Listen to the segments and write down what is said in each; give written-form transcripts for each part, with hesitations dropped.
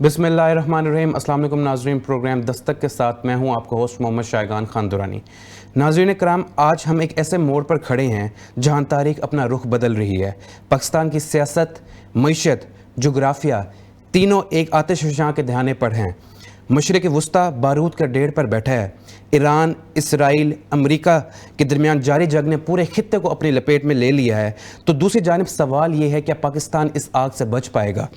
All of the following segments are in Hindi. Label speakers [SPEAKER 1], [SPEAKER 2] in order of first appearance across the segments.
[SPEAKER 1] बिस्मिल्लाहिर्रहमानिर्रहीम। अस्सलाम वालेकुम नाज़रीन, प्रोग्राम दस्तक के साथ मैं हूं आपका होस्ट मोहम्मद शायगान खान दुरानी। नाज़रीन कराम, आज हम एक ऐसे मोड़ पर खड़े हैं जहां तारीख अपना रुख बदल रही है। पाकिस्तान की सियासत, मईशत, जोग्राफिया तीनों एक आतिशफ़शां के दहाने पर हैं। मशरिक़ वस्ता बारूद का डेढ़ पर बैठा है। ईरान, इसराइल, अमेरिका के दरमियान जारी जंग ने पूरे खित्ते को अपनी लपेट में ले लिया है। तो दूसरी जानिब सवाल ये है कि पाकिस्तान इस आग से बच पाएगा।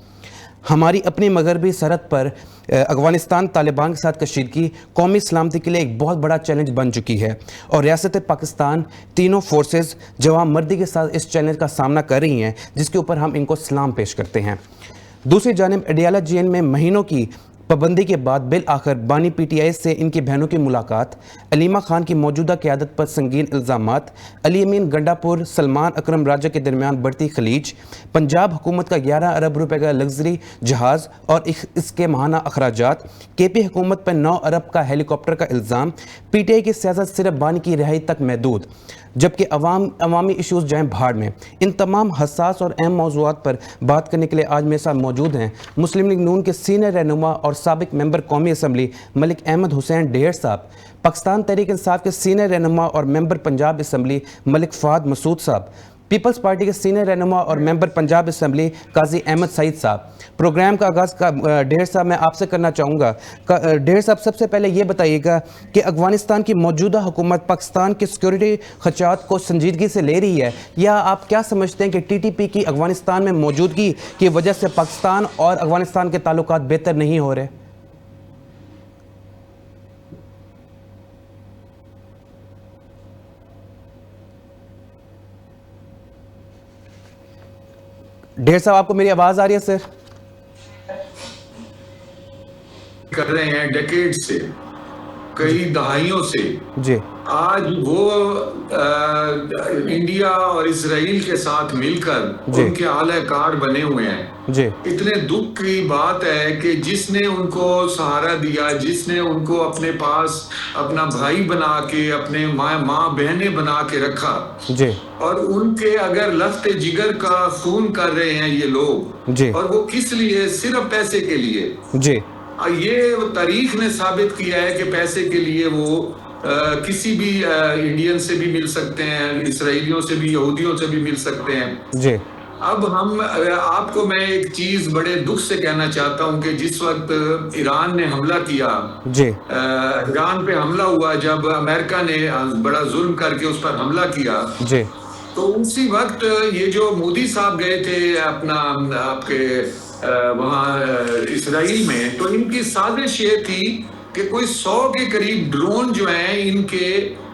[SPEAKER 1] हमारी अपनी मगरबी सरहद पर अफ़गानिस्तान तालिबान के साथ कशीदगी कौमी सलामती के लिए एक बहुत बड़ा चैलेंज बन चुकी है और रियासत पाकिस्तान तीनों फोर्सेस जवान मर्दी के साथ इस चैलेंज का सामना कर रही हैं, जिसके ऊपर हम इनको सलाम पेश करते हैं। दूसरी जानिब अडियाला जेल में महीनों की पाबंदी के बाद बिल आखिर बानी PTI से इनकी बहनों की मुलाकात, अलीमा खान की मौजूदा क़यादत पर संगीन इल्ज़ामात, अली अमीन गंडापुर, सलमान अकरम राजा के दरमियान बढ़ती खलीज, पंजाब हुकूमत का 11 अरब रुपए का लग्जरी जहाज़ और इसके माहाना अखराजात, KP हुकूमत पर 9 अरब का हेलीकॉप्टर का इल्ज़ाम, PTI की सियासत सिर्फ बानी की रिहाई तक महदूद, जबकि अवामी इशूज़ जाएँ भाड़ में। इन तमाम हसास और अहम मौज़ूआत पर बात करने के लिए आज मेरे साथ मौजूद हैं मुस्लिम लीग नून के सीनियर रहनुमा और साबिक मेंबर कौमी असम्बली मलिक अहमद हुसैन ढेर साहब, पाकिस्तान तहरीक इंसाफ के सीनियर रहनुमा और मेंबर पंजाब असम्बली मलिक फ़ाद मसूद साहब, पीपल्स पार्टी के सीनियर रहनुमा और मेंबर पंजाब असम्बली काजी अहमद सईद साहब। प्रोग्राम का आगाज़ का ढेर साहब मैं आपसे करना चाहूँगा। ढेर साहब, सबसे पहले ये बताइएगा कि अफ़गानिस्तान की मौजूदा हुकूमत पाकिस्तान के सिक्योरिटी खदशात को संजीदगी से ले रही है, या आप क्या समझते हैं कि TTP की अफ़गानिस्तान में मौजूदगी की वजह से पाकिस्तान और अफ़गानिस्तान के ताल्लुकात बेहतर नहीं हो रहे? ढेर साहब, आपको मेरी आवाज़ आ रही है सर?
[SPEAKER 2] कर रहे हैं डेकेड से, कई दहाइयों से।
[SPEAKER 1] जी।
[SPEAKER 2] आज वो इंडिया और इसराइल के साथ मिलकर उनके आला कार बने हुए हैं।
[SPEAKER 1] जी।
[SPEAKER 2] इतने दुख की बात है कि जिसने उनको सहारा दिया, जिसने उनको अपने पास अपना भाई बना के, अपने माँ बहने बना के रखा
[SPEAKER 1] जी,
[SPEAKER 2] और उनके अगर लफ्ते जिगर का खून कर रहे हैं ये लोग,
[SPEAKER 1] जी,
[SPEAKER 2] और वो किस लिए? सिर्फ पैसे के लिए।
[SPEAKER 1] जी,
[SPEAKER 2] ये तारीख ने साबित किया है कि पैसे के लिए वो किसी भी इंडियन से भी मिल सकते हैं, इसराइलियों से भी, यहूदियों से भी मिल सकते हैं।
[SPEAKER 1] जी।
[SPEAKER 2] अब हम आपको मैं एक चीज बड़े दुख से कहना चाहता हूं कि जिस वक्त ईरान ने हमला किया,
[SPEAKER 1] जी।
[SPEAKER 2] ईरान पे हमला हुआ, जब अमेरिका ने बड़ा जुल्म करके उस पर हमला किया,
[SPEAKER 1] जी।
[SPEAKER 2] तो उसी वक्त ये जो मोदी साहब गए थे अपना आपके वहाँ इसराइल में, तो इनकी साजिश ये थी कि कोई 100 के करीब ड्रोन जो हैं इनके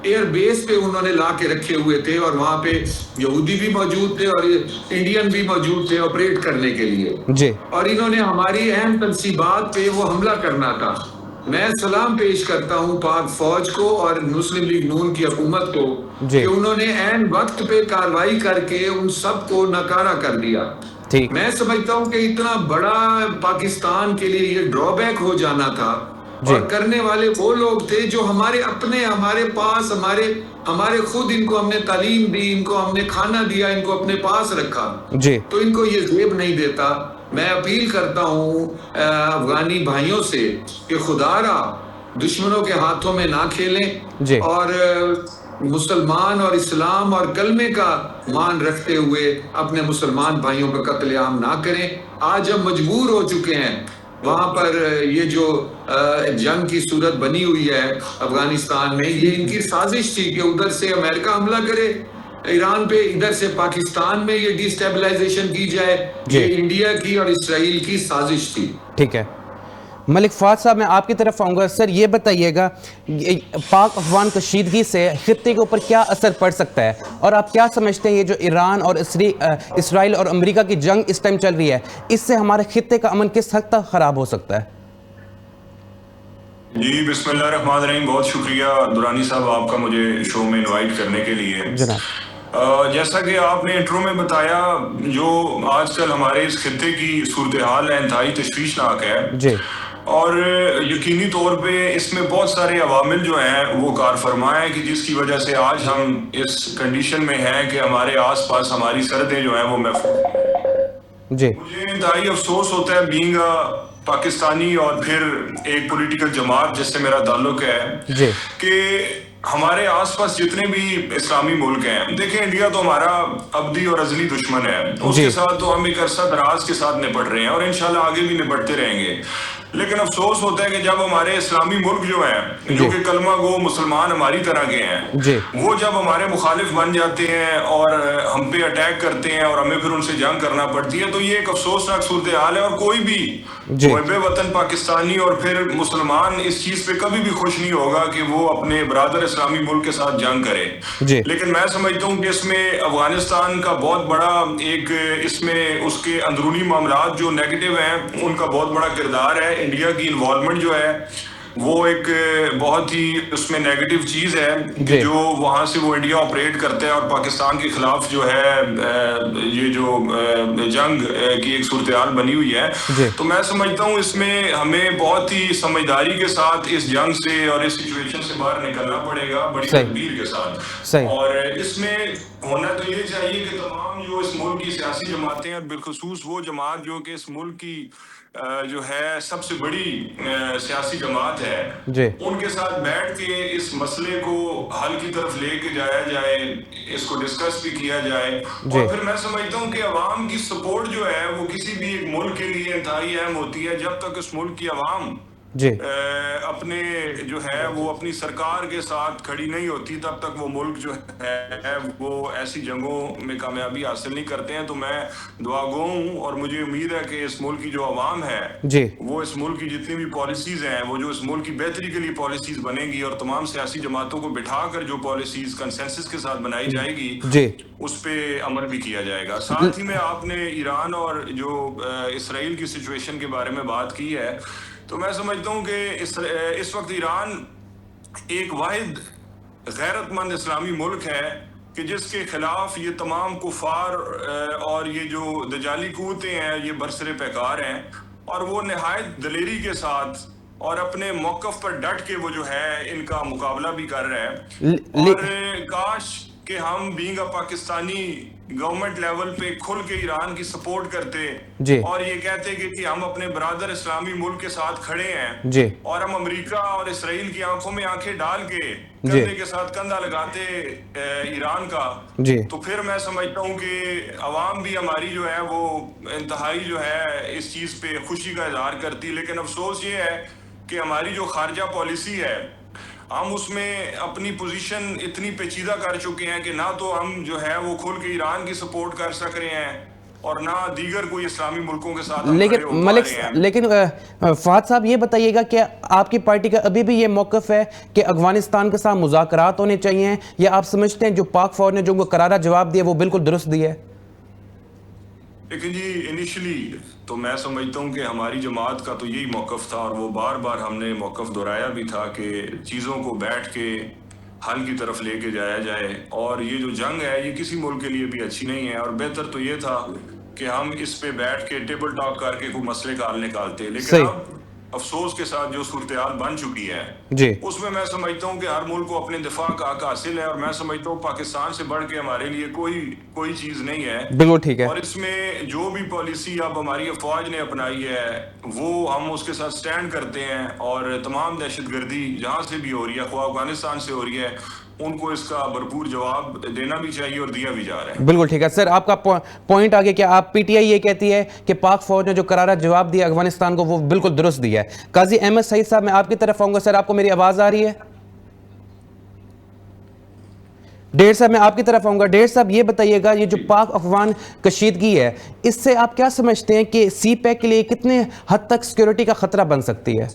[SPEAKER 2] एयर बेस पे उन्होंने ला के रखे हुए थे, और वहाँ पे यहूदी भी मौजूद थे और इंडियन भी मौजूद थे ऑपरेट करने के लिए।
[SPEAKER 1] जी।
[SPEAKER 2] और इन्होंने हमारी अहम तनसीबात पे वो हमला करना था। मैं सलाम पेश करता हूँ पाक फौज को और मुस्लिम लीग नून की हुकूमत को कि उन्होंने ऐन वक्त पे कार्रवाई करके उन सबको नकारा कर दिया।
[SPEAKER 1] ठीक।
[SPEAKER 2] मैं समझता हूँ कि इतना बड़ा पाकिस्तान के लिए ये ड्रॉबैक हो जाना था, और करने वाले वो लोग थे जो हमारे अपने, हमारे पास, हमारे खुद, इनको हमने तालीम दी, इनको हमने खाना दिया, इनको अपने पास रखा,
[SPEAKER 1] जी।
[SPEAKER 2] तो इनको ये ज़ेब नहीं देता। मैं अपील करता हूँ अफगानी भाइयों से कि खुदारा दुश्मनों के हाथों में ना खेलें और मुसलमान और इस्लाम और कलमे का मान रखते हुए अपने मुसलमान भाइयों का कत्लेआम ना करें। आज हम मजबूर हो चुके हैं। वहां पर ये जो जंग की सूरत बनी हुई है अफगानिस्तान में, ये इनकी साजिश थी कि उधर से अमेरिका हमला करे ईरान पे, इधर से पाकिस्तान में ये डिस्टेबलाइजेशन की जाए। ये इंडिया की और इसराइल की साजिश थी।
[SPEAKER 1] ठीक है। मलिक फ़ाद साहब, मैं आपकी तरफ आऊँगा। सर ये बताइएगा, पाक अफगान कशीदगी से खित्ते के ऊपर क्या असर पड़ सकता है, और आप क्या समझते हैं ये जो ईरान और इसराइल और अमेरिका की जंग इस टाइम चल रही है, इससे हमारे खित्ते का अमन किस हद तक ख़राब हो सकता है?
[SPEAKER 3] जी, बिस्मिल्लाहिर्रहमानिर्रहीम। बहुत शुक्रिया दुरानी साहब आपका मुझे शो में इनवाइट करने के लिए। जैसा कि आपने इंट्रो में बताया, जो आजकल हमारे इस खित्ते की सूरत हाल है इंतहाई तशवीशनाक है
[SPEAKER 1] जी।
[SPEAKER 3] और यकीनी तौर पे इसमें बहुत सारे अवामिल जो हैं वो कार फरमा है कि जिसकी वजह से आज हम इस कंडीशन में हैं कि हमारे आसपास हमारी सरहदें जो हैं वो महफूज।
[SPEAKER 1] जी।
[SPEAKER 3] मुझे इंतहाई अफसोस होता है बीइंग पाकिस्तानी और फिर एक पॉलिटिकल जमात जिससे मेरा ताल्लुक है कि हमारे आसपास जितने भी इस्लामी मुल्क हैं, देखिए इंडिया तो हमारा अब्दी और अजली दुश्मन है, उसके साथ तो हम एक अरसा दराज के साथ निपट रहे हैं और इंशाल्लाह आगे भी निपटते रहेंगे। लेकिन अफसोस होता है कि जब हमारे इस्लामी मुल्क जो हैं, जो कि कलमा गो मुसलमान हमारी तरह के हैं, वो जब हमारे मुखालिफ बन जाते हैं और हम पे अटैक करते हैं और हमें फिर उनसे जंग करना पड़ती है, तो ये एक अफसोसनाक सूरत हाल है। और कोई भी मुहब्बे वतन पाकिस्तानी और फिर मुसलमान इस चीज पे कभी भी खुश नहीं होगा कि वो अपने बरादर इस्लामी मुल्क के साथ जंग करे। लेकिन मैं समझता हूँ कि इसमें अफगानिस्तान का बहुत बड़ा एक, इसमें उसके अंदरूनी मामलात जो नेगेटिव हैं उनका बहुत बड़ा किरदार है। इंडिया की इन्वॉल्वमेंट जो है वो एक बहुत ही उसमें नेगेटिव चीज है कि जो वहां से वो इंडिया ऑपरेट करता है और पाकिस्तान के खिलाफ जो है ये जो जंग की एक सूरत हाल बनी हुई है। तो मैं समझता हूँ इसमें हमें बहुत ही समझदारी के साथ इस जंग से और इस सिचुएशन से बाहर निकलना पड़ेगा, बड़ी तदबीर के साथ। और इसमें होना तो ये चाहिए कि तमाम जो इस मुल्क की सियासी जमातें और बिलखुसूस वो जमात जो कि इस मुल्क की जो है सबसे बड़ी सियासी जमात है, उनके साथ बैठ के इस मसले को हल की तरफ लेके जाया जाए, इसको डिस्कस भी किया जाए। और फिर मैं समझता हूँ कि अवाम की सपोर्ट जो है वो किसी भी एक मुल्क के लिए इंतहाई अहम होती है। जब तक इस मुल्क की अवाम अपने जो है वो अपनी सरकार के साथ खड़ी नहीं होती, तब तक वो मुल्क जो है वो ऐसी जंगों में कामयाबी हासिल नहीं करते हैं। तो मैं दुआगो हूँ और मुझे उम्मीद है कि इस मुल्क की जो अवाम है वो इस मुल्क की जितनी भी पॉलिसीज हैं, वो जो इस मुल्क की बेहतरी के लिए पॉलिसीज बनेगी और तमाम सियासी जमातों को बिठाकर जो पॉलिसीज कंसेंसस के साथ बनाई जाएगी उस पे अमल भी किया जाएगा। साथ ही में आपने ईरान और जो इसराइल की सिचुएशन के बारे में बात की है, तो मैं समझता हूँ कि इस वक्त ईरान एक वाहिद गैरतमंद इस्लामी मुल्क है कि जिसके खिलाफ ये तमाम कुफार और ये जो दजाली कूतें हैं ये बरसरे पैकार हैं और वो निहायत दलेरी के साथ और अपने मौक़िफ़ पर डट के वो जो है इनका मुकाबला भी कर रहे हैं। और काश कि हम being a Pakistani government level पे खुल के ईरान की सपोर्ट करते और ये कहते कि हम अपने बरादर इस्लामी मुल्क के साथ खड़े हैं और हम अमेरिका और इसराइल की आंखों में आंखें डाल के कंधे के साथ कंधा लगाते ईरान का, तो फिर मैं समझता हूँ कि अवाम भी हमारी जो है वो इंतहाई जो है इस चीज पे खुशी का इजहार करती। लेकिन अफसोस ये है कि हमारी जो खारजा पॉलिसी है हम उसमें अपनी पोजीशन इतनी पेचीदा कर चुके हैं कि ना तो हम जो है वो खुल के ईरान की सपोर्ट कर सक रहे हैं और ना दीगर कोई इस्लामी मुल्कों के साथ।
[SPEAKER 1] लेकिन फहद साहब ये बताइएगा कि आपकी पार्टी का अभी भी ये मौक़िफ़ है कि अफगानिस्तान के साथ मुज़ाकरात होने चाहिए, या आप समझते हैं जो पाक फौज ने जो उनको करारा जवाब दिया वो बिल्कुल दुरुस्त दिया है?
[SPEAKER 3] लेकिन जी इनिशियली तो मैं समझता हूँ कि हमारी जमात का तो यही मौक़िफ़ था और वो बार बार हमने मौक़िफ़ दोहराया भी था कि चीज़ों को बैठ के हल की तरफ लेके जाया जाए। और ये जो जंग है ये किसी मुल्क के लिए भी अच्छी नहीं है और बेहतर तो ये था कि हम इस पे बैठ के टेबल टॉक करके कोई मसले का हल निकालते। लेकिन अब अफसोस के साथ जो सूरत हाल बन चुकी है उसमें मैं समझता हूँ कि हर मुल्क को अपने दिफा का हक हासिल है और मैं समझता हूँ पाकिस्तान से बढ़ के हमारे लिए कोई चीज नहीं है।
[SPEAKER 1] बिल्कुल ठीक है।
[SPEAKER 3] और इसमें जो भी पॉलिसी अब हमारी फौज ने अपनाई है वो हम उसके साथ स्टैंड करते हैं और तमाम दहशतगर्दी जहाँ से भी हो रही है, ख्वाह अफगानिस्तान से हो रही है, उनको इसका भरपूर जवाब देना भी चाहिए और दिया भी जा रहा है।
[SPEAKER 1] बिल्कुल ठीक है सर, आपका पॉइंट आगे क्या आप पीटीआई ये कहती है कि पाक फौज ने जो करारा जवाब दिया अफगानिस्तान को वो बिल्कुल दुरुस्त दिया है। काजी अहमद सईद साहब मैं आपकी तरफ आऊंगा। सर आपको मेरी आवाज आ रही है? डेढ़ साहब मैं आपकी तरफ आऊंगा। डेढ़ साहब ये बताइएगा ये जो पाक अफगान कशीदगी है इससे आप क्या समझते हैं कि सी पैक के लिए कितने हद तक सिक्योरिटी का खतरा बन सकती है?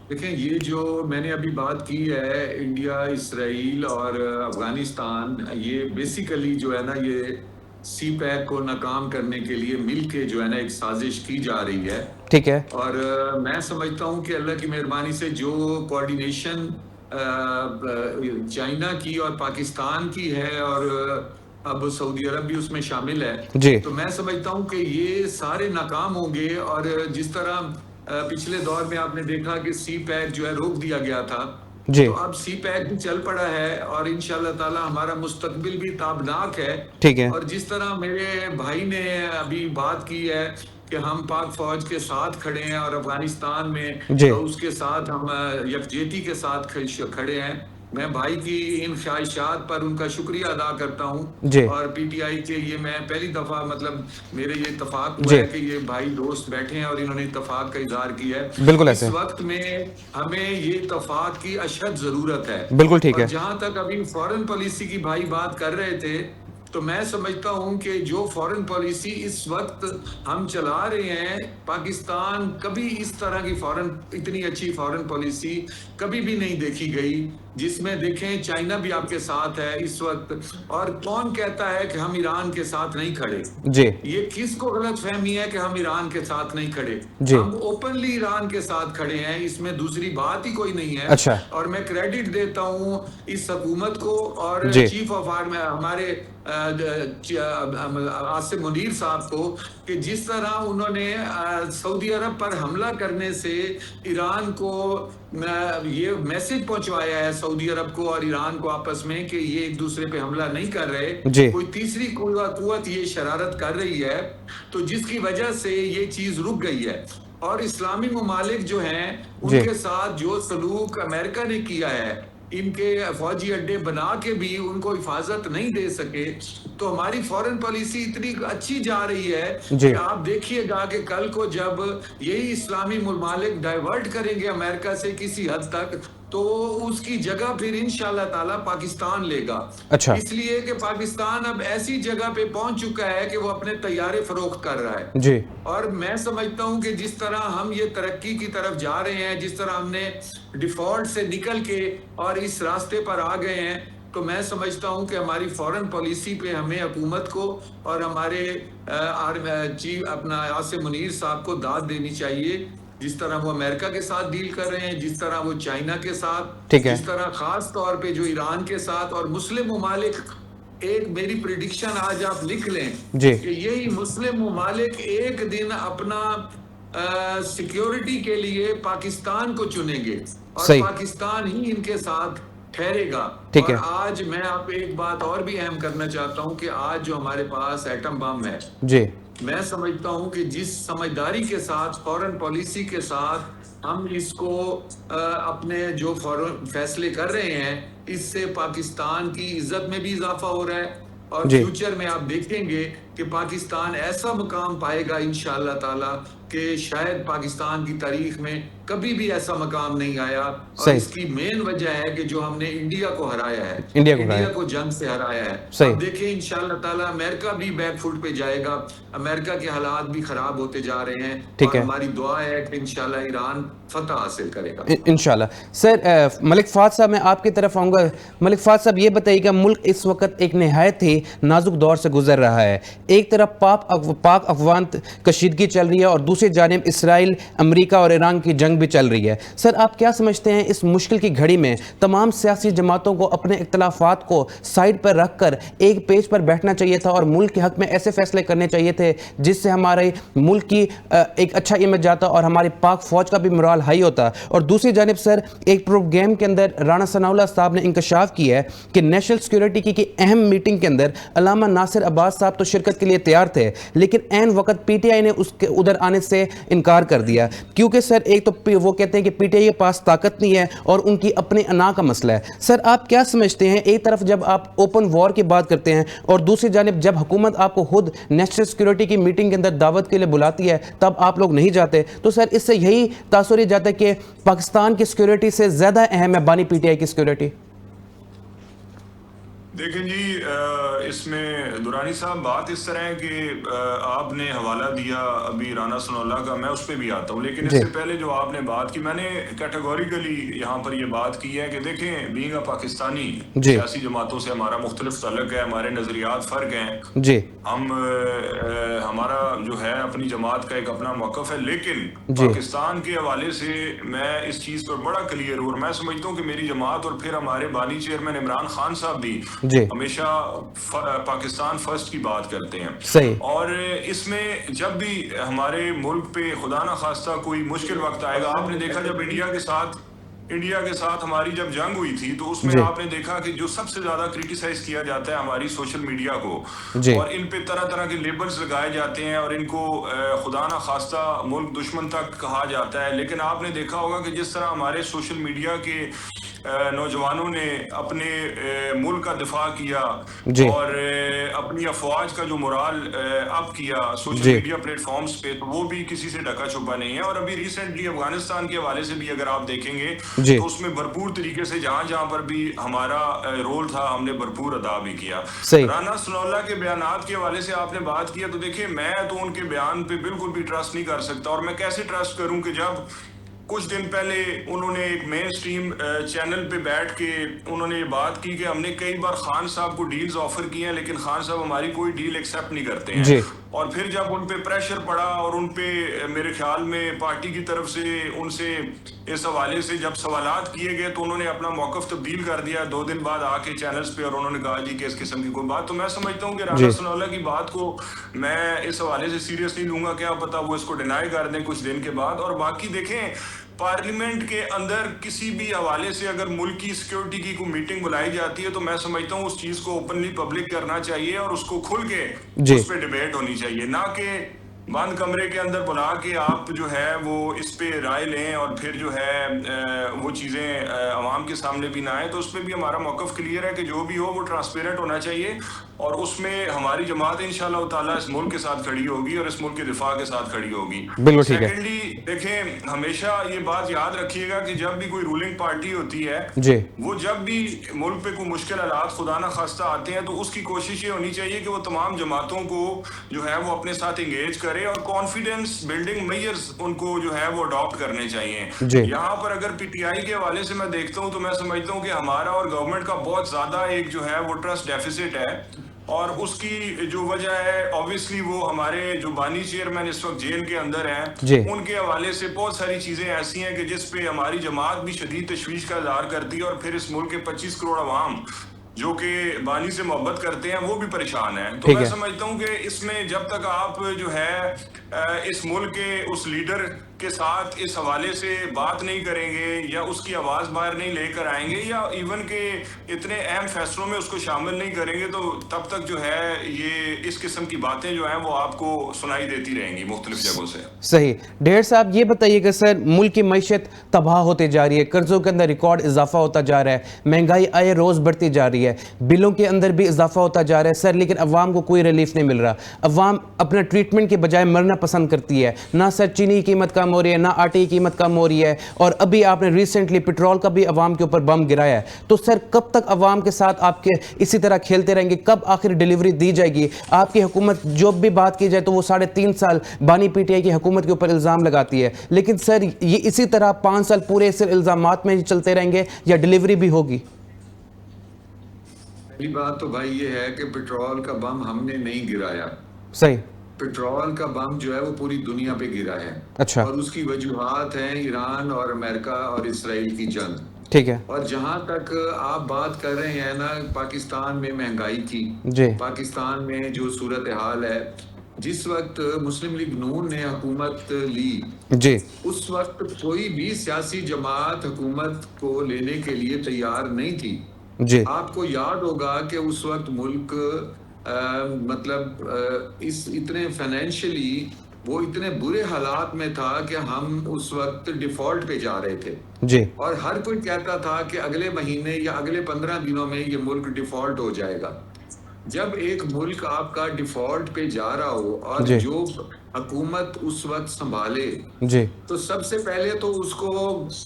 [SPEAKER 2] देखें, ये जो मैंने अभी बात की है इंडिया, इसराइल और अफगानिस्तान, ये बेसिकली जो है ना ये सी पैक को नाकाम करने के लिए मिलके जो है ना एक साजिश की जा रही है।
[SPEAKER 1] ठीक है।
[SPEAKER 2] और मैं समझता हूँ कि अल्लाह की मेहरबानी से जो कोऑर्डिनेशन चाइना की और पाकिस्तान की है और अब सऊदी अरब भी उसमें शामिल है, तो मैं समझता हूँ कि ये सारे नाकाम होंगे। और जिस तरह पिछले दौर में आपने देखा कि सी पैक जो है रोक दिया गया था, तो अब सी पैक भी चल पड़ा है और इंशाल्लाह ताला हमारा मुस्तकबिल भी ताबनाक है।
[SPEAKER 1] ठीक है।
[SPEAKER 2] और जिस तरह मेरे भाई ने अभी बात की है कि हम पाक फौज के साथ खड़े हैं और अफगानिस्तान में तो उसके साथ हम यकजहती के साथ खड़े हैं। मैं भाई की इन ख्वाहिशात पर उनका शुक्रिया अदा करता हूं और पीटीआई के ये मैं पहली दफा मतलब मेरे ये इत्तेफाक हुआ है कि ये भाई दोस्त बैठे हैं और इन्होंने इत्तेफाक का इजहार किया है।
[SPEAKER 1] बिल्कुल
[SPEAKER 2] इस वक्त में हमें ये इत्तेफाक की अशद जरूरत है।
[SPEAKER 1] बिल्कुल ठीक है।
[SPEAKER 2] जहां तक अभी फॉरेन पॉलिसी की भाई बात कर रहे थे तो मैं समझता हूं कि जो फॉरेन पॉलिसी इस वक्त हम चला रहे हैं, पाकिस्तान कभी इस तरह की इतनी अच्छी फॉरेन पॉलिसी कभी भी नहीं देखी गई, जिसमें देखें चाइना भी आपके साथ है इस वक्त। और कौन कहता है कि हम ईरान के साथ नहीं खड़े?
[SPEAKER 1] जी,
[SPEAKER 2] ये किसको गलत फहमी है कि हम ईरान के साथ नहीं खड़े? हम ओपनली ईरान के साथ खड़े हैं, इसमें दूसरी बात ही कोई नहीं है।
[SPEAKER 1] अच्छा।
[SPEAKER 2] और मैं क्रेडिट देता हूं इस हुकूमत को और चीफ ऑफ आर्मी हमारे आसिम मुनीर साहब को कि जिस तरह उन्होंने सऊदी अरब पर हमला करने से ईरान को ये मैसेज पहुंचवाया है सऊदी अरब को और ईरान को आपस में कि ये एक दूसरे पे हमला नहीं कर रहे, कोई तीसरी कुव्वत ये शरारत कर रही है, तो जिसकी वजह से ये चीज रुक गई है। और इस्लामी ममालिक जो हैं उनके साथ जो सलूक अमेरिका ने किया है, इनके फौजी अड्डे बना के भी उनको हिफाजत नहीं दे सके, तो हमारी फॉरेन पॉलिसी इतनी अच्छी जा रही है कि आप देखिएगा कि कल को जब यही इस्लामी ममालिक डाइवर्ट करेंगे अमेरिका से किसी हद तक, तो उसकी जगह फिर इंशाल्लाह ताला पाकिस्तान लेगा।
[SPEAKER 1] अच्छा।
[SPEAKER 2] इसलिए कि पाकिस्तान अब ऐसी जगह पे पहुंच चुका है कि वो अपने तैयारे फरोख्त कर रहा है।
[SPEAKER 1] जी।
[SPEAKER 2] और मैं समझता हूं कि जिस तरह हम ये तरक्की की तरफ जा रहे हैं, जिस तरह हमने डिफॉल्ट से निकल के और इस रास्ते पर आ गए हैं, तो मैं समझता हूं कि हमारी फॉरेन पॉलिसी पे हमें हुकूमत को और हमारे चीफ अपना आसिम मुनीर साहब को दाद देनी चाहिए। जिस तरह वो अमेरिका के साथ डील कर रहे हैं, जिस तरह वो चाइना के साथ, जिस तरह खास तौर पे जो ईरान के साथ और मुस्लिम ममालिक, एक मेरी प्रिडिक्शन आज आप लिख लें कि यही मुस्लिम ममालिक एक दिन अपना सिक्योरिटी के लिए पाकिस्तान को चुनेंगे और पाकिस्तान ही इनके साथ ठहरेगा। और आज मैं आप एक बात और भी अहम करना चाहता हूं कि आज जो हमारे पास एटम बम है, मैं समझता हूं कि जिस समझदारी के साथ फॉरेन पॉलिसी के साथ हम इसको अपने जो फॉरेन फैसले कर रहे हैं, इससे पाकिस्तान की इज्जत में भी इजाफा हो रहा है और फ्यूचर में आप देखेंगे कि पाकिस्तान ऐसा मुकाम पाएगा इंशाअल्लाह ताला कि शायद पाकिस्तान की तारीख में कभी भी ऐसा मकाम नहीं आया। और इसकी मेन वजह है कि जो हमने इंडिया को हराया है, इंडिया को जंग से हराया है। अब देखें इंशाअल्लाह ताला अमेरिका भी बैकफुट पे जाएगा, अमेरिका के हालात भी खराब होते जा रहे हैं और हमारी दुआ है कि इंशाअल्लाह ईरान फतह हासिल करेगा
[SPEAKER 1] इंशाअल्लाह। सर मलिक फाद साहब, मैं आपकी तरफ आऊँगा। मलिक फाद साहब, ये बताइएगा, मुल्क इस वक्त एक नहायत ही नाजुक दौर से गुजर रहा है। एक तरफ पाक अफगान कशीदगी चल रही है और दूसरी जानिब इसराइल, अमेरिका और ईरान की जंग भी चल रही है। सर, आप क्या समझते हैं इस मुश्किल की घड़ी में तमाम सियासी जमातों को अपने इख्तलाफात को साइड पर रखकर एक पेज पर बैठना चाहिए था और मुल्क के हक में ऐसे फैसले करने चाहिए थे जिससे हमारे मुल्क की एक अच्छा इमेज जाता और हमारी पाक फौज का भी मोराल हाई होता। और दूसरी जानिब सर, एक प्रोग्राम के अंदर राना सनाउल्लाह साहब ने इंकशाफ किया है कि नेशनल सिक्योरिटी की अहम मीटिंग के अंदर अल्लामा नासिर अब्बास साहब तो शिरकत के लिए तैयार थे, लेकिन ऐन वक्त पीटीआई ने उसके उधर आने से इनकार कर दिया, क्योंकि सर एक तो वो कहते हैं कि पीटीआई के पास ताकत नहीं है और उनकी अपने अना का मसला है। सर, आप क्या समझते हैं, एक तरफ जब आप ओपन वॉर की बात करते हैं और दूसरी जानिब जब हुकूमत आपको खुद नेशनल सिक्योरिटी की मीटिंग के अंदर दावत के लिए बुलाती है तब आप लोग नहीं जाते, तो सर इससे यही तासुर जाता है कि पाकिस्तान की सिक्योरिटी से ज्यादा अहम है बानी पीटीआई की सिक्योरिटी?
[SPEAKER 3] देखें जी, इसमें दुरानी साहब बात इस तरह है कि आपने हवाला दिया अभी राना सनाउल्लाह का, मैं उस पर भी आता हूँ, लेकिन इससे पहले जो आपने बात की, मैंने कैटेगोरिकली यहाँ पर ये बात की है कि देखें, बीइंग अ पाकिस्तानी, सियासी जमातों से हमारा मुख्तलिफ ताल्लुक है, हमारे नजरियात फ़र्क हैं, हम हमारा जो है अपनी जमात का एक अपना मौक़िफ़ है, लेकिन पाकिस्तान के हवाले से मैं इस चीज़ पर बड़ा क्लियर हूँ और मैं समझता हूँ कि मेरी जमात और फिर हमारे बानी चेयरमैन इमरान खान साहब भी हमेशा पाकिस्तान फर्स्ट की बात करते हैं।
[SPEAKER 1] सही।
[SPEAKER 3] और इसमें जब भी हमारे मुल्क पे खुदा ना खास्ता कोई मुश्किल वक्त आएगा, आपने देखा जब इंडिया के साथ इंडिया के साथ हमारी जब जंग हुई थी तो उसमें आपने देखा कि जो सबसे ज्यादा क्रिटिसाइज किया जाता है हमारी सोशल मीडिया को, और इन पे तरह तरह के लेबल्स लगाए जाते हैं और इनको खुदा ना खास्ता मुल्क दुश्मन तक कहा जाता है। लेकिन आपने देखा होगा कि जिस तरह हमारे सोशल मीडिया के नौजवानों ने अपने मुल्क का दिफा किया और अपनी अफवाज का जो मोराल अप किया सोशल मीडिया प्लेटफॉर्म्स पे, तो वो भी किसी से ढका छुपा नहीं है। और अभी रिसेंटली अफगानिस्तान के हवाले से भी अगर आप देखेंगे तो उसमें भरपूर तरीके से जहां जहां पर भी हमारा रोल था हमने भरपूर अदा भी किया। राना सनाउल्लाह के बयानात के हवाले से आपने बात किया, तो देखिए मैं तो उनके बयान पे बिल्कुल भी ट्रस्ट नहीं कर सकता, और मैं कैसे ट्रस्ट करूं कि जब कुछ दिन पहले उन्होंने एक मेन स्ट्रीम चैनल पे बैठ के उन्होंने ये बात की कि हमने कई बार खान साहब को डील्स ऑफर किए हैं लेकिन खान साहब हमारी कोई डील एक्सेप्ट नहीं करते हैं। और फिर जब उन पे प्रेशर पड़ा और उन पे मेरे ख्याल में पार्टी की तरफ से उनसे इस हवाले से जब सवालात किए गए तो उन्होंने अपना मौकफ तब्दील कर दिया 2 दिन बाद आके चैनल्स पे, और उन्होंने कहा जी कि इस किस्म की कोई बात। तो मैं समझता हूँ कि राना सनाउल्लाह की बात को मैं इस हवाले से सीरियस नहीं लूंगा, क्या पता वो इसको डिनाई कर दें कुछ दिन के बाद। और बाकी देखें पार्लियामेंट के अंदर किसी भी हवाले से अगर मुल्क की सिक्योरिटी की कोई मीटिंग बुलाई जाती है तो मैं समझता हूँ उस चीज को ओपनली पब्लिक करना चाहिए और उसको खुल के उस पर डिबेट होनी चाहिए, ना कि बंद कमरे के अंदर बुला के आप जो है वो इस पे राय लें और फिर जो है वो चीजें अवाम के सामने भी ना आए। तो उस पर भी हमारा मौकफ क्लियर है कि जो भी हो वो ट्रांसपेरेंट होना चाहिए और उसमें हमारी जमात इंशाअल्लाह ताला इस मुल्क के साथ खड़ी होगी और इस मुल्क के दिफा के साथ खड़ी होगी।
[SPEAKER 1] बिल्कुल ठीक है।
[SPEAKER 3] सेकेंडली देखें, हमेशा ये बात याद रखिएगा कि जब भी कोई रूलिंग पार्टी होती है वो जब भी मुल्क पे कोई मुश्किल हालात खुदा ना खास्ता आते हैं तो उसकी कोशिश ये होनी चाहिए कि वो तमाम जमातों को जो है वो अपने साथ इंगेज करे और कॉन्फिडेंस बिल्डिंग मेजर्स उनको जो है वो अडॉप्ट करने चाहिए। यहाँ पर अगर पीटीआई के हवाले से मैं देखता हूँ तो मैं समझता हूँ कि हमारा और गवर्नमेंट का बहुत ज्यादा एक जो है वो ट्रस्ट डेफिसिट है, और उसकी जो वजह है ऑब्वियसली वो हमारे जो बानी चेयरमैन इस वक्त जेल के अंदर हैं उनके हवाले से बहुत सारी चीजें ऐसी हैं कि जिस पे हमारी जमात भी शदीद तशवीश का इज़हार करती है और फिर इस मुल्क के 25 करोड़ अवाम जो कि बानी से मोहब्बत करते हैं वो भी परेशान है। तो मैं समझता हूँ कि इसमें जब तक आप जो है इस मुल्क के उस लीडर के साथ इस हवाले से बात नहीं करेंगे या उसकी आवाज बाहर नहीं लेकर आएंगे या इवन के इतने अहम फैसलों में उसको शामिल नहीं करेंगे तो तब तक जो है ये इस किस्म की बातें जो हैं वो आपको सुनाई देती रहेंगी मुख्तलिफ जगहों से।
[SPEAKER 1] सही। ढेर साहब ये बताइएगा सर, मुल्क की मईशत तबाह होती जा रही है, कर्जों के अंदर रिकॉर्ड इजाफा होता जा रहा है, महंगाई आए रोज बढ़ती जा रही है, बिलों के अंदर भी इजाफा होता जा रहा है सर, लेकिन अवाम को कोई रिलीफ नहीं मिल रहा। अवाम अपना ट्रीटमेंट के बजाय मरना पसंद करती है। ना सर चीनी की कीमत कम हो रही है, ना आटे की कीमत कम हो रही है, और अभी आपने रिसेंटली पेट्रोल का भी अवाम के ऊपर बम गिराया है। तो सर कब तक अवाम के साथ आपके इसी तरह खेलते रहेंगे, कब आखिर डिलीवरी दी जाएगी? आपकी हुकूमत जो भी बात की जाए तो वो 3.5 साल बानी पीटीआई की हुकूमत के ऊपर इल्ज़ाम लगाती है, लेकिन सर ये इसी तरह 5 साल पूरे सिर्फ इल्ज़ामात में ही चलते रहेंगे या डिलीवरी भी होगी?
[SPEAKER 2] पहली बात तो भाई ये है कि पेट्रोल का बम हमने नहीं गिराया।
[SPEAKER 1] सही।
[SPEAKER 2] पेट्रोल का बम जो है वो पूरी दुनिया पे गिरा है।
[SPEAKER 1] अच्छा।
[SPEAKER 2] और उसकी वजूहात हैं ईरान और अमेरिका और इसराइल की जंग।
[SPEAKER 1] ठीक है।
[SPEAKER 2] और जहां तक आप बात कर रहे हैं ना पाकिस्तान में महंगाई की, पाकिस्तान में जो सूरत हाल है, जिस वक्त मुस्लिम लीग नून ने हुकूमत ली उस वक्त कोई भी सियासी जमात हुकूमत को लेने के लिए तैयार नहीं थी। आपको याद होगा कि उस वक्त मुल्क इस इतने फाइनेंशियली वो इतने बुरे हालात में था कि हम उस वक्त डिफॉल्ट पे जा रहे थे और हर कोई कहता था कि अगले महीने या अगले 15 दिनों में ये मुल्क डिफॉल्ट हो जाएगा। जब एक मुल्क आपका डिफॉल्ट पे जा रहा हो और जो हुकूमत उस वक्त संभाले तो सबसे पहले तो उसको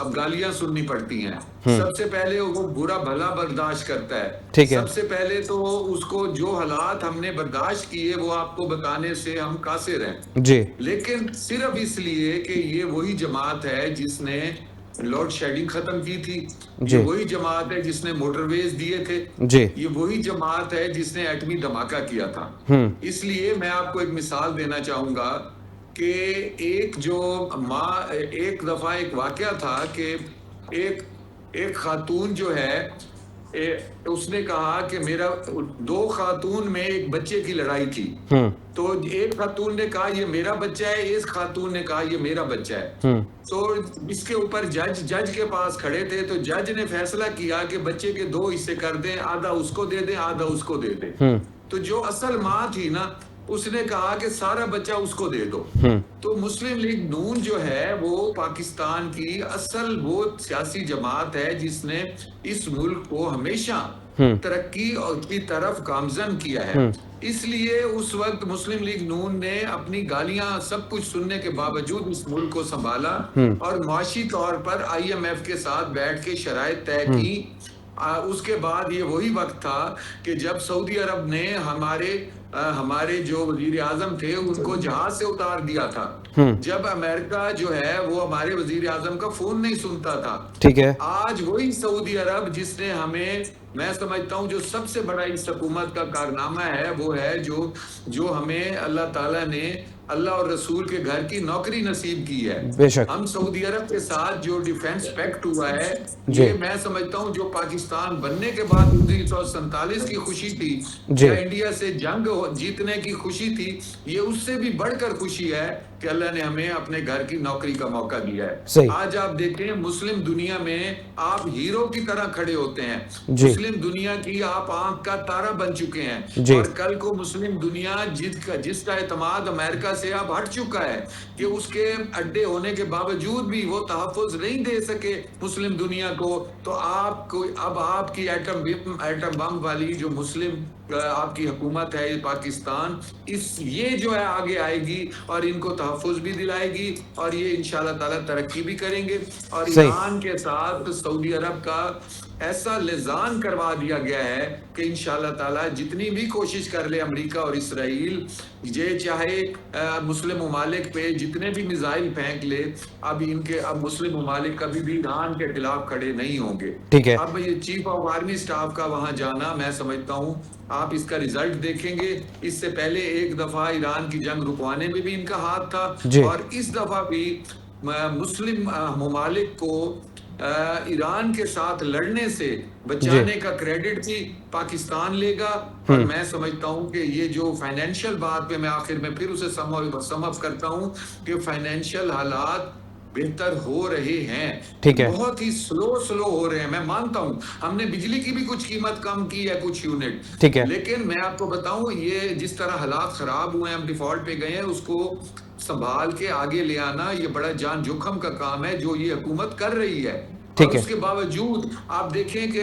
[SPEAKER 2] अब गालियां सुननी पड़ती हैं, सबसे पहले वो बुरा भला बर्दाश्त करता है, सबसे पहले तो उसको जो हालात हमने बर्दाश्त किए वो आपको बताने से हम कासिर हैं। लेकिन सिर्फ इसलिए कि ये वही जमात है जिसने लोड शेडिंग खत्म की थी, ये वही जमात है जिसने मोटरवेज दिए थे, ये वही जमात है जिसने एटमी धमाका किया था। इसलिए मैं आपको एक मिसाल देना चाहूंगा कि एक दफा एक वाकया था कि एक खातून जो है उसने कहा कि मेरा 2 खातून में एक बच्चे की लड़ाई थी, तो एक खातून ने कहा ये मेरा बच्चा है, इस खातून ने कहा ये मेरा बच्चा है। तो इसके ऊपर जज के पास खड़े थे, तो जज ने फैसला किया कि बच्चे के 2 हिस्से कर दें, आधा उसको दे दें, आधा उसको दे दें। तो जो असल माँ थी ना, उसने कहा कि सारा बच्चा उसको दे दो। तो मुस्लिम लीग नून जो है वो पाकिस्तान की असल वो सियासी जमात है जिसने इस मुल्क को हमेशा तरक्की की तरफ गामजन किया है। इसलिए उस वक्त मुस्लिम लीग नून ने अपनी गालियां सब कुछ सुनने के बावजूद इस मुल्क को संभाला और माशी तौर पर IMF के साथ बैठ के शराइत तय की। उसके बाद ये वही वक्त था कि जब सऊदी अरब ने हमारे जो वजीर आजम थे उनको जहाज से उतार दिया था, जब अमेरिका जो है वो हमारे वजीर आजम का फोन नहीं सुनता था।
[SPEAKER 1] ठीक है,
[SPEAKER 2] आज वही सऊदी अरब जिसने हमें, मैं समझता हूँ जो सबसे बड़ा इस हुकूमत का कारनामा है वो है जो हमें अल्लाह ताला ने अल्लाह और रसूल के घर की नौकरी नसीब की है।
[SPEAKER 1] बेशक
[SPEAKER 2] हम सऊदी अरब के साथ जो डिफेंस पैक्ट हुआ है, ये मैं समझता हूँ जो पाकिस्तान बनने के बाद 1947 की खुशी थी या इंडिया से जंग जीतने की खुशी थी, ये उससे भी बढ़कर खुशी है कि अल्लाह ने हमें अपने घर की नौकरी का मौका दिया है। आज आप देखें मुस्लिम दुनिया में आप हीरो की तरह खड़े होते हैं, मुस्लिम दुनिया की आप आंख का तारा बन चुके हैं। और कल को मुस्लिम दुनिया जिसका एतमाद अमेरिका से अब हट चुका है कि उसके अड्डे होने के बावजूद भी वो तहफ़्फ़ुज़ नहीं दे सके मुस्लिम दुनिया को, तो आपको अब आपकी एटम बम वाली जो मुस्लिम आपकी हुकूमत है पाकिस्तान, ये जो है आगे आएगी और इनको तहफ़्फ़ुज़ भी दिलाएगी और ये इंशाअल्लाह ताला तरक्की भी करेंगे। और ईरान के साथ सऊदी अरब का ऐसा लिज़ान करवा दिया गया है कि इंशाअल्लाह ताला जितनी भी कोशिश कर ले अमेरिका और इसराइल, ये चाहे मुस्लिम ममालिक पे जितने भी मिसाइल फेंक ले, अब मुस्लिम ममालिक कभी भी ईरान के खिलाफ खड़े नहीं होंगे।
[SPEAKER 1] ठीक है,
[SPEAKER 2] अब ये चीफ ऑफ आर्मी स्टाफ का वहां जाना, मैं समझता हूँ आप इसका रिजल्ट देखेंगे। इससे पहले एक दफा ईरान की जंग रुकवाने में भी इनका हाथ था और इस दफा भी मुस्लिम ममालिक को ईरान के साथ लड़ने से बचाने का क्रेडिट भी पाकिस्तान लेगा। और मैं समझता हूं कि ये जो फाइनेंशियल बात पे मैं आखिर में फिर उसे सम अप करता हूं कि फाइनेंशियल हालात बेहतर हो रहे हैं,
[SPEAKER 1] ठीक है,
[SPEAKER 2] बहुत ही स्लो हो रहे हैं। मैं मानता हूं हमने बिजली की भी कुछ कीमत कम की है, कुछ यूनिट,
[SPEAKER 1] ठीक है,
[SPEAKER 2] लेकिन मैं आपको बताऊं ये जिस तरह हालात खराब हुए हैं, हम डिफॉल्ट पे गए हैं, उसको संभाल के आगे ले आना ये बड़ा जान जोखिम का काम है जो ये हुकूमत कर रही है। और उसके बावजूद आप देखें कि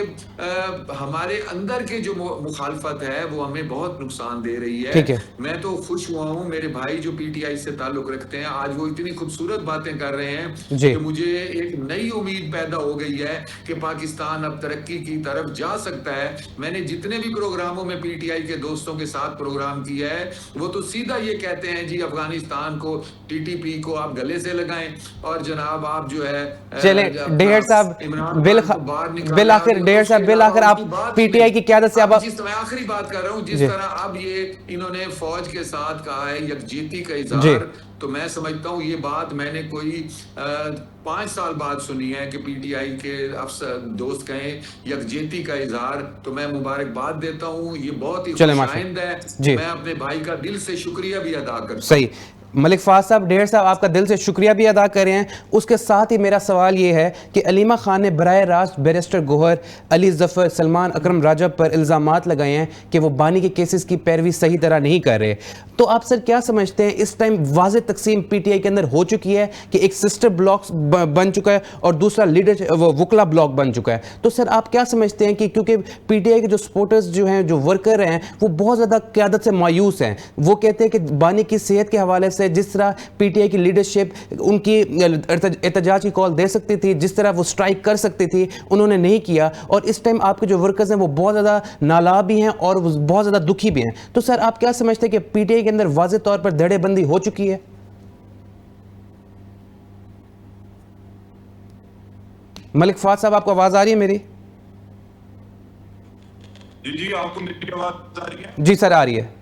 [SPEAKER 2] हमारे अंदर के जो मुखालफत है वो हमें बहुत नुकसान दे रही है। मैं तो खुश हुआ हूँ, मेरे भाई जो PTI से ताल्लुक रखते हैं आज वो इतनी खूबसूरत बातें कर रहे हैं कि मुझे एक नई उम्मीद पैदा हो गई है कि पाकिस्तान अब तरक्की की तरफ जा सकता है। मैंने जितने भी प्रोग्रामों में PTI के दोस्तों के साथ प्रोग्राम किया है वो तो सीधा ये कहते हैं जी अफगानिस्तान को TTP को आप गले से लगाएं और जनाब आप जो है
[SPEAKER 1] चले ढेर साहब बिल आखिर ढेर साहब बिल आखिर आप PTI की क़यादत से अब
[SPEAKER 2] मैं आखिरी बात कर रहा हूँ, जिस तरह अब ये इन्होंने फौज के साथ कहा है यकजहती का इज़हार, तो मैं समझता हूँ ये बात मैंने कोई 5 साल बाद सुनी है कि PTI के अफसर दोस्त कहें यकजहती का इज़हार, तो मैं मुबारकबाद देता हूँ, ये बहुत ही खुशाइंद है। मैं अपने भाई का दिल से शुक्रिया भी अदा करता हूँ।
[SPEAKER 1] सही मलिक फवाद साहब, ढेर साहब आपका दिल से शुक्रिया भी अदा कर रहे हैं। उसके साथ ही मेरा सवाल ये है कि अलीमा खान ने बराह रास्त बैरिस्टर गोहर, अली ज़फ़र, सलमान अकरम राजब पर इल्ज़ामात लगाए हैं कि वो बानी के केसेस की पैरवी सही तरह नहीं कर रहे। तो आप सर क्या समझते हैं, इस टाइम वाज़ेह तकसीम PTI के अंदर हो चुकी है कि एक सिस्टर ब्लॉक बन चुका है और दूसरा लीडर वकला ब्लॉक बन चुका है। तो सर आप क्या समझते हैं कि क्योंकि PTI के जो सपोर्टर्स जो हैं, जो वर्कर हैं, वो बहुत ज़्यादा क़यादत से मायूस हैं। वो कहते हैं कि बानी की सेहत के हवाले से जिस तरह PTI की लीडरशिप उनकी एहतजाज की कॉल दे सकती थी, जिस तरह वो स्ट्राइक कर सकती थी, उन्होंने नहीं किया। और इस टाइम आपके जो वर्कर्स हैं वो बहुत ज़्यादा नाला भी हैं और बहुत ज़्यादा दुखी भी हैं। तो सर आप क्या समझते हैं कि PTI के अंदर वाज़ेह तौर पर धड़ेबंदी हो चुकी है? मलिक फवाद साहब आपको आवाज़ आ रही है मेरी?
[SPEAKER 3] जी आपको मेरी आवाज़ आ रही है?
[SPEAKER 1] जी सर आ रही है।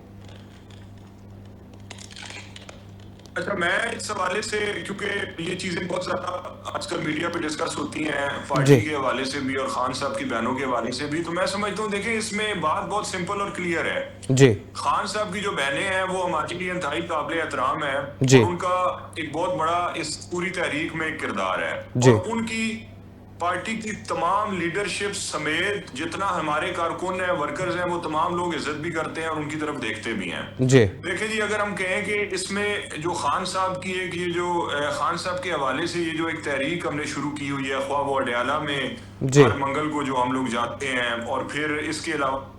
[SPEAKER 3] अच्छा, मैं इस हवाले से, क्योंकि ये चीजें बहुत ज्यादा आजकल मीडिया पे डिस्कस होती हैं पार्टी के हवाले से भी और खान साहब की बहनों के हवाले से भी, तो मैं समझता हूँ देखें इसमें बात बहुत सिंपल और क्लियर है
[SPEAKER 1] जी।
[SPEAKER 3] खान साहब की जो बहनें हैं वो हमारे लिए इंतहाई काबिल एहतराम है और उनका एक बहुत बड़ा इस पूरी तहरीक में किरदार है और उनकी पार्टी की तमाम लीडरशिप समेत जितना हमारे कारकुन हैं, वर्कर्स हैं, वो तमाम लोग इज्जत भी करते हैं और उनकी तरफ देखते भी हैं।
[SPEAKER 1] जी
[SPEAKER 3] देखिए जी, अगर हम कहें कि इसमें जो खान साहब की एक ये जो खान साहब के हवाले से ये जो एक तहरीक हमने शुरू की हुई है, ख्वाह वो अडयाला में हर मंगल को जो हम लोग जाते हैं और फिर इसके अलावा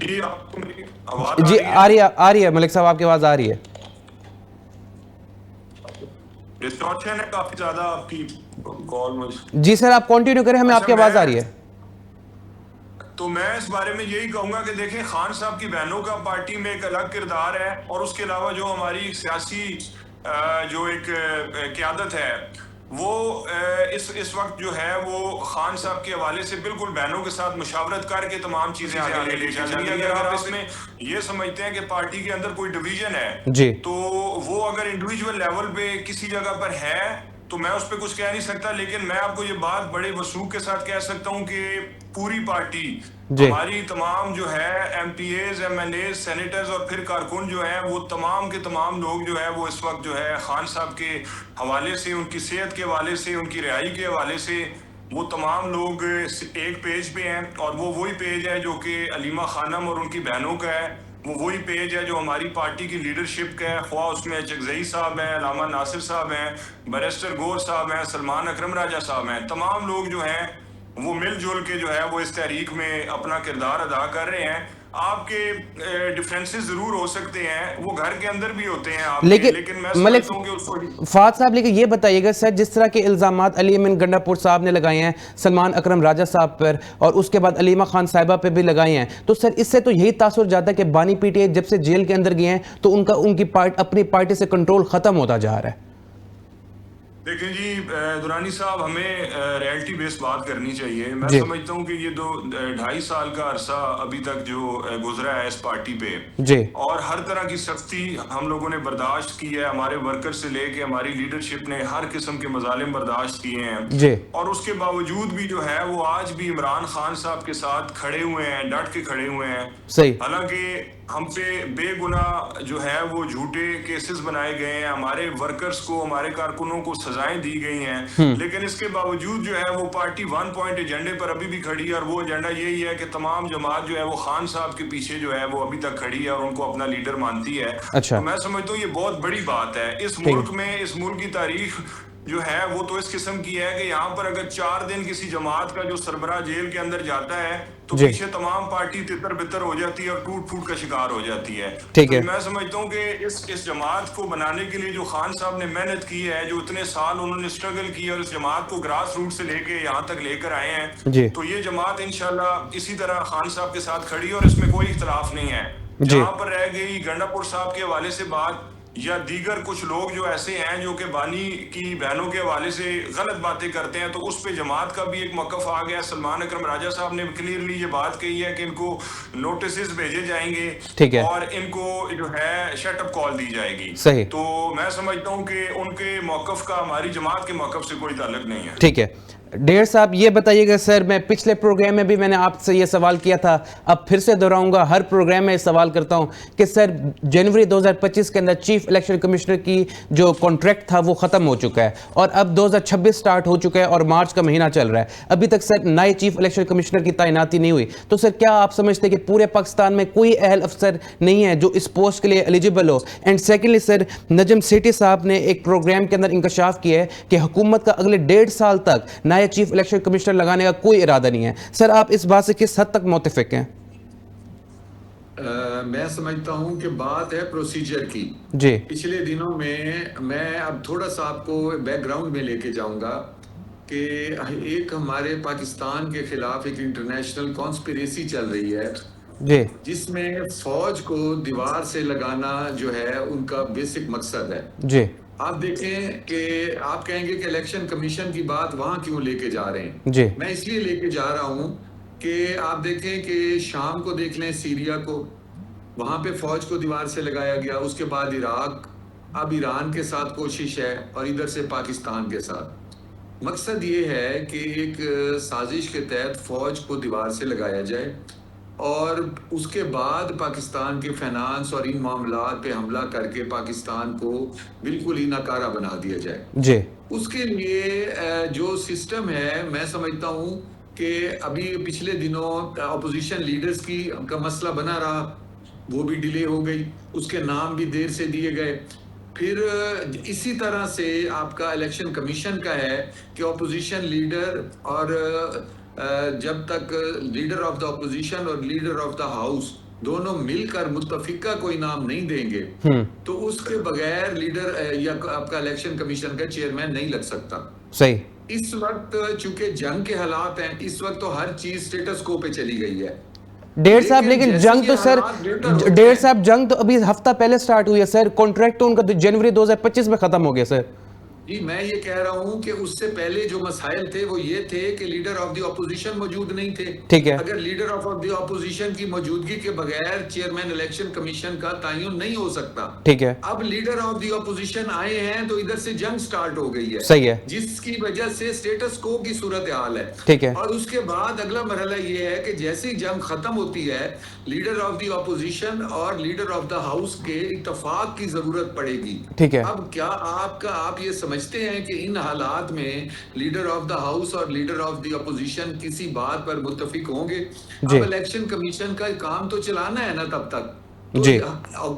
[SPEAKER 1] जी आ रही है मलिक साहब, आपकी आवाज आ रही है।
[SPEAKER 3] डिस्टॉर्शन है काफी ज्यादा आपकी कॉल में।
[SPEAKER 1] जी सर आप कंटिन्यू करें, हमें आपकी आवाज आ रही है।
[SPEAKER 3] तो मैं इस बारे में यही कहूंगा कि देखें खान साहब की बहनों का पार्टी में एक अलग किरदार है और उसके अलावा जो हमारी सियासी जो एक क़यादत है वो इस वक्त जो है वो खान साहब के हवाले से बिल्कुल बहनों के साथ मुशावरत करके तमाम चीजें आगे ले जाती है। अगर आप इसमें ये समझते हैं कि पार्टी के अंदर कोई डिवीजन है
[SPEAKER 1] जी,
[SPEAKER 3] तो वो अगर इंडिविजुअल लेवल पे किसी जगह पर है तो मैं उस पर कुछ कह नहीं सकता, लेकिन मैं आपको ये बात बड़े वसूख के साथ कह सकता हूँ कि पूरी पार्टी हमारी तमाम जो है एमपीएज, एमएलए, सेनेटर्स और फिर कारकुन जो है वो तमाम के तमाम लोग जो है वो इस वक्त जो है खान साहब के हवाले से, उनकी सेहत के हवाले से, उनकी रिहाई के हवाले से वो तमाम लोग एक पेज पे हैं और वो वही पेज है जो कि अलीमा खानम और उनकी बहनों का है। वो वही पेज है जो हमारी पार्टी की लीडरशिप का है, ख्वाह उसमें चकजई साहब हैं, अलामा नासिर साहब हैं, बैरिस्टर गौर साहब हैं, सलमान अकरम राजा साहब हैं, तमाम लोग जो हैं वो मिलजुल के जो है वो इस तहरीक में अपना किरदार अदा कर रहे हैं। आपके डिफरेंसेस जरूर हो सकते हैं, वो घर के अंदर भी होते हैं आपके, लेकिन मैं समझता हूं कि उसको
[SPEAKER 1] फाद साहब, लेकिन ये बताइएगा सर, जिस तरह के इल्जामात अली अमीन गंडापुर साहब ने लगाए हैं सलमान अकरम राजा साहब पर और उसके बाद अलीमा खान साहिबा पे भी लगाए हैं, तो सर इससे तो यही तासुर जाता है कि बानी पीटीआई जब से जेल के अंदर गए हैं तो उनकी अपनी पार्टी से कंट्रोल खत्म होता जा रहा है।
[SPEAKER 3] देखें जी दुरानी साहब, हमें रियलिटी बेस्ड बात करनी चाहिए। मैं समझता हूँ कि ये 2-2.5 साल का अरसा अभी तक जो गुजरा है इस पार्टी पे और हर तरह की सख्ती हम लोगों ने बर्दाश्त की है, हमारे वर्कर से लेके हमारी लीडरशिप ने हर किस्म के मजालिम बर्दाश्त किए हैं और उसके बावजूद भी जो है वो आज भी इमरान खान साहब के साथ खड़े हुए हैं, डट के खड़े हुए हैं। हालांकि हम पे बेगुनाह जो है वो झूठे केसेस बनाए गए हैं, हमारे वर्कर्स को, हमारे कारकुनों को सजाएं दी गई हैं, लेकिन इसके बावजूद जो है वो पार्टी 1 पॉइंट एजेंडे पर अभी भी खड़ी है और वो एजेंडा यही है कि तमाम जमात जो है वो खान साहब के पीछे जो है वो अभी तक खड़ी है और उनको अपना लीडर मानती है। तो मैं समझता हूँ ये बहुत बड़ी बात है इस मुल्क में। इस मुल्क की तारीख जो है वो तो इस किस्म की है कि यहाँ पर अगर 4 दिन किसी जमात का जो सरबराह जेल के अंदर जाता है तो पीछे तमाम पार्टी तितर बितर हो जाती है और टूट फूट का शिकार हो जाती है। तो मैं समझता हूँ कि इस जमात को बनाने के लिए जो खान साहब ने मेहनत की है, जो इतने साल उन्होंने स्ट्रगल की और इस जमात को ग्रास रूट से लेके यहाँ तक लेकर आए हैं, तो ये जमात इंशाल्लाह इसी तरह खान साहब के साथ खड़ी और इसमें कोई इख्तलाफ नहीं है। जहाँ पर रह गई गंडापुर साहब के हवाले से बात या दीगर कुछ लोग जो ऐसे हैं जो कि बानी की बहनों के हवाले से गलत बातें करते हैं, तो उस पे जमात का भी एक मौक़िफ़ आ गया। सलमान अकरम राजा साहब ने क्लियरली ये बात कही है कि इनको नोटिस भेजे जाएंगे और इनको जो है शटअप कॉल दी जाएगी। तो मैं समझता हूँ कि उनके मौक़िफ़ का हमारी जमात के मौक़िफ़ से कोई ताल्लुक नहीं है।
[SPEAKER 1] ठीक है डेढ़ साहब, ये बताइएगा सर, मैं पिछले प्रोग्राम में भी मैंने आपसे ये सवाल किया था, अब फिर से दोहराऊंगा, हर प्रोग्राम में सवाल करता हूं कि सर जनवरी 2025 के अंदर चीफ इलेक्शन कमिश्नर की जो कॉन्ट्रैक्ट था वो ख़त्म हो चुका है और अब 2026 स्टार्ट हो चुका है और मार्च का महीना चल रहा है, अभी तक सर नए चीफ इलेक्शन कमिश्नर की तैनाती नहीं हुई। तो सर क्या आप समझते हैं कि पूरे पाकिस्तान में कोई अहल अफसर नहीं है जो इस पोस्ट के लिए एलिजिबल हो? And secondly sir, Najam Sethi साहब ने एक प्रोग्राम के अंदर इंकशाफ किया है कि हुकूमत का अगले 1.5 साल तक चीफ इलेक्शन कमिश्नर लगाने का कोई इरादा नहीं है। सर आप इस बात से किस हद तक मुत्तफिक हैं?
[SPEAKER 2] मैं समझता हूं कि बात है प्रोसीजर की। पिछले दिनों में मैं अब थोड़ा सा आपको बैकग्राउंड में लेके जाऊंगा कि एक हमारे पाकिस्तान के खिलाफ एक इंटरनेशनल कॉन्स्पिरेसी चल रही है जिसमें फौज को दीवार से लगाना जो है उनका बेसिक मकसद है। आप देखें कि आप कहेंगे कि इलेक्शन कमीशन की बात वहां क्यों लेके जा रहे हैं।
[SPEAKER 1] जी
[SPEAKER 2] मैं इसलिए लेके जा रहा हूं कि आप देखें कि शाम को देख लें, सीरिया को, वहां पे फौज को दीवार से लगाया गया, उसके बाद इराक, अब ईरान के साथ कोशिश है, और इधर से पाकिस्तान के साथ। मकसद ये है कि एक साजिश के तहत फौज को दीवार से लगाया जाए और उसके बाद पाकिस्तान के फाइनेंस और इन मामलात पे हमला करके पाकिस्तान को बिल्कुल ही नाकारा बना दिया जाए।
[SPEAKER 1] जी
[SPEAKER 2] उसके लिए जो सिस्टम है, मैं समझता हूं कि अभी पिछले दिनों अपोजिशन लीडर्स की का मसला बना रहा, वो भी डिले हो गई, उसके नाम भी देर से दिए गए। फिर इसी तरह से आपका इलेक्शन कमीशन का है कि अपोजिशन लीडर और जब तक लीडर ऑफ द अपोजिशन और लीडर ऑफ द हाउस दोनों मिलकर मुत्तफिका कोई नाम नहीं देंगे तो उसके बगैर लीडर या आपका इलेक्शन कमीशन का चेयरमैन नहीं लग सकता।
[SPEAKER 1] सही।
[SPEAKER 2] इस वक्त चूंकि जंग के हालात हैं, इस वक्त तो हर चीज स्टेटस को पे चली गई है।
[SPEAKER 1] डेढ़ साहब, लेकिन जंग तो सर, डेढ़ साहब जंग तो अभी हफ्ता पहले स्टार्ट हुई है सर। कॉन्ट्रैक्ट तो उनका जनवरी 2025 में खत्म हो गया सर।
[SPEAKER 2] जी, मैं ये कह रहा हूं कि उससे पहले जो मसाइल थे वो ये थे कि लीडर ऑफ द ऑपोजिशन मौजूद नहीं थे।
[SPEAKER 1] ठीक है।
[SPEAKER 2] अगर लीडर ऑफ द ऑपोजिशन की मौजूदगी के बगैर चेयरमैन इलेक्शन कमीशन का तयन नहीं हो सकता।
[SPEAKER 1] ठीक है।
[SPEAKER 2] अब लीडर ऑफ द ऑपोजिशन आए हैं तो इधर से जंग स्टार्ट हो गई है।
[SPEAKER 1] सही है।
[SPEAKER 2] जिसकी वजह से स्टेटस को की सूरत हाल है।
[SPEAKER 1] ठीक है।
[SPEAKER 2] और उसके बाद अगला मरहला ये है कि जैसे ही जंग खत्म होती है, लीडर ऑफ द ऑपोजिशन और लीडर ऑफ द हाउस के इत्तेफाक की जरूरत पड़ेगी।
[SPEAKER 1] ठीक है।
[SPEAKER 2] अब क्या आप ये समझते हैं कि इन हालात में लीडर ऑफ द हाउस और लीडर ऑफ द अपोजिशन किसी बात पर मुत्तफिक होंगे? अब इलेक्शन कमीशन का काम तो चलाना है ना तब तक। तो
[SPEAKER 1] जी।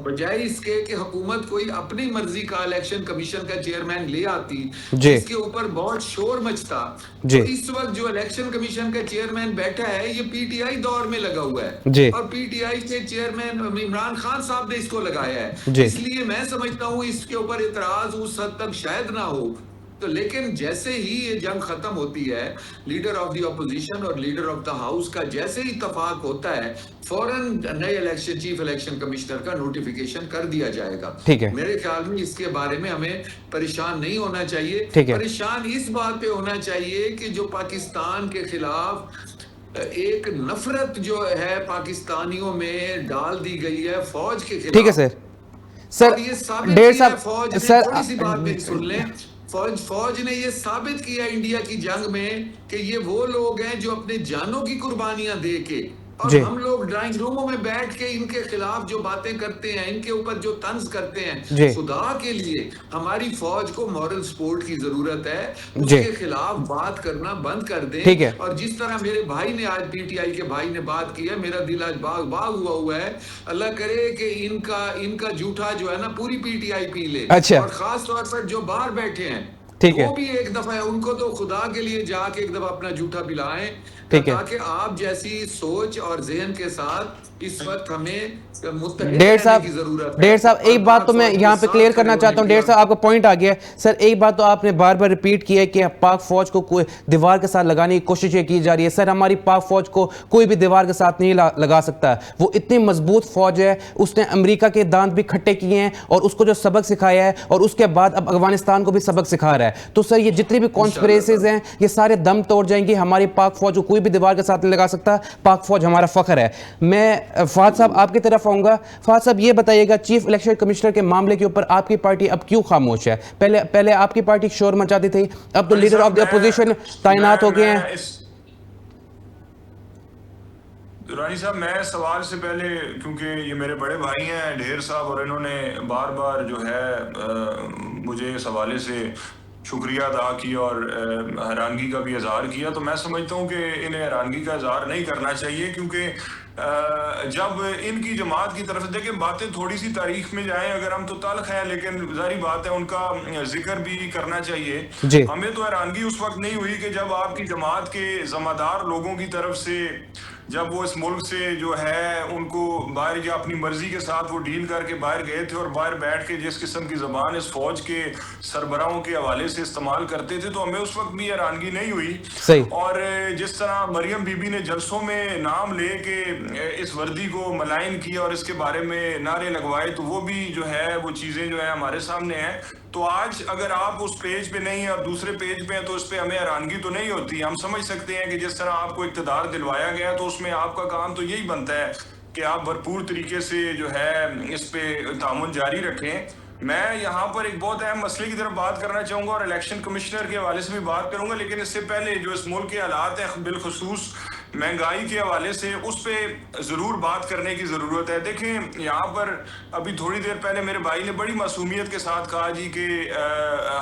[SPEAKER 2] बजाय इसके कि हुकूमत कोई अपनी मर्जी का इलेक्शन कमीशन का चेयरमैन ले आती जिसके ऊपर बहुत शोर मचता, तो इस वक्त जो इलेक्शन कमीशन का चेयरमैन बैठा है ये पीटीआई दौर में लगा हुआ है और पीटीआई के चेयरमैन इमरान खान साहब ने इसको लगाया है। इसलिए मैं समझता हूँ इसके ऊपर इतराज उस हद तक शायद ना हो। तो लेकिन जैसे ही ये जंग खत्म होती है, लीडर ऑफ द ऑपोजिशन और लीडर ऑफ द हाउस का जैसे ही इत्तेफाक होता है, फौरन नए इलेक्शन चीफ इलेक्शन कमिश्नर का नोटिफिकेशन कर दिया जाएगा।
[SPEAKER 1] ठीक है।
[SPEAKER 2] मेरे ख्याल में इसके बारे में हमें परेशान नहीं होना चाहिए। परेशान इस बात पे होना चाहिए कि जो पाकिस्तान के खिलाफ एक नफरत जो है पाकिस्तानियों में डाल दी गई है फौज के खिलाफ।
[SPEAKER 1] ठीक है सर। सर
[SPEAKER 2] ये साबित किया फौज ने, थोड़ी सी बात मेरी सुन लें, फौज ने ये साबित किया इंडिया की जंग में कि ये वो लोग हैं जो अपने जानों की कुर्बानियां दे के, और हम लोग ड्राइंग रूमों में बैठ के इनके खिलाफ जो बातें करते हैं, इनके ऊपर जो तंज करते हैं, खुदा के लिए हमारी फौज को मॉरल सपोर्ट की जरूरत है। उसके खिलाफ बात करना बंद कर दें। और जिस तरह मेरे भाई ने आज, पीटीआई के भाई ने बात की है, मेरा दिल आज बाग बाग हुआ है। अल्लाह करे कि इनका जूठा जो है ना पूरी पीटीआई पी ले। और खास तौर पर जो बाहर बैठे हैं वो भी एक दफा है, उनको तो खुदा के लिए जाके एक दफा अपना जूठा पिलाएं, ताकि आप जैसी सोच और जहन के साथ इस वक्त हमें
[SPEAKER 1] डेढ़ साहब एक बात तो मैं यहाँ पे क्लियर करना चाहता हूँ। डेढ़ साहब आपका पॉइंट आ गया सर। एक बात तो आपने बार बार रिपीट की है कि पाक फौज को कोई दीवार के साथ लगाने की कोशिश की जा रही है। सर, हमारी पाक फौज को कोई भी दीवार के साथ नहीं लगा सकता। वो इतनी मजबूत फौज है, उसने अमेरिका के दांत भी खट्टे किए हैं और उसको जो सबक सिखाया है, और उसके बाद अब अफगानिस्तान को भी सबक सिखा रहा है। तो सर ये जितनी भी कॉन्स्पिरेसीज हैं ये सारे दम तोड़ जाएंगी। हमारी पाक फौज को कोई भी दीवार के साथ नहीं लगा सकता। पाक फौज हमारा फख्र है। मैं फहद साहब आपकी तरफ आऊंगा। फहद साहब ये बताइएगा, चीफ इलेक्शन कमिश्नर के मामले के ऊपर आपकी पार्टी अब क्यों खामोश है? पहले आपकी पार्टी शोर मचाती थी, अब तो लीडर ऑफ द अपोजिशन तैनात हो गए हैं।
[SPEAKER 3] दुरानी साहब, मैं सवाल से पहले, क्योंकि ये मेरे बड़े भाई हैं ढेर साहब, और इन्होंने बार बार जो है मुझे इस हवाले से शुक्रिया अदा किया और हैरानगी का भी इजहार किया, तो मैं समझता हूँ कि इन्हें हैरानगी का इजहार नहीं करना चाहिए, क्योंकि जब इनकी जमात की तरफ से देखिए बातें थोड़ी सी तारीख में जाएं, अगर हम तो तल्ख हैं, लेकिन जारी बात है उनका जिक्र भी करना चाहिए। हमें तो हैरानगी उस वक्त नहीं हुई कि जब आपकी जमात के जमादार लोगों की तरफ से जब वो इस मुल्क से जो है उनको बाहर या अपनी मर्जी के साथ वो डील करके बाहर गए थे और बाहर बैठ के जिस किस्म की ज़बान इस फौज के सरबराहों के हवाले से इस्तेमाल करते थे, तो हमें उस वक्त भी हैरानगी नहीं हुई।
[SPEAKER 1] सही।
[SPEAKER 3] और जिस तरह मरियम बीबी ने जलसों में नाम ले के इस वर्दी को मलाइन किया और इसके बारे में नारे लगवाए, तो वो भी जो है वो चीज़ें जो है हमारे सामने हैं। तो आज अगर आप उस पेज पे नहीं है और दूसरे पेज पे हैं तो इस पे हमें हैरानगी तो नहीं होती। हम समझ सकते हैं कि जिस तरह आपको इक़्तिदार दिलवाया गया तो उसमें आपका काम तो यही बनता है कि आप भरपूर तरीके से जो है इस पे तामुन जारी रखें। मैं यहाँ पर एक बहुत अहम मसले की तरफ बात करना चाहूँगा और इलेक्शन कमिश्नर के हवाले से भी बात करूँगा, लेकिन इससे पहले जो इस मुल्क के हालात हैं बिलखुसूस महंगाई के हवाले से, उस पर ज़रूर बात करने की ज़रूरत है। देखें, यहाँ पर अभी थोड़ी देर पहले मेरे भाई ने बड़ी मासूमियत के साथ कहा जी कि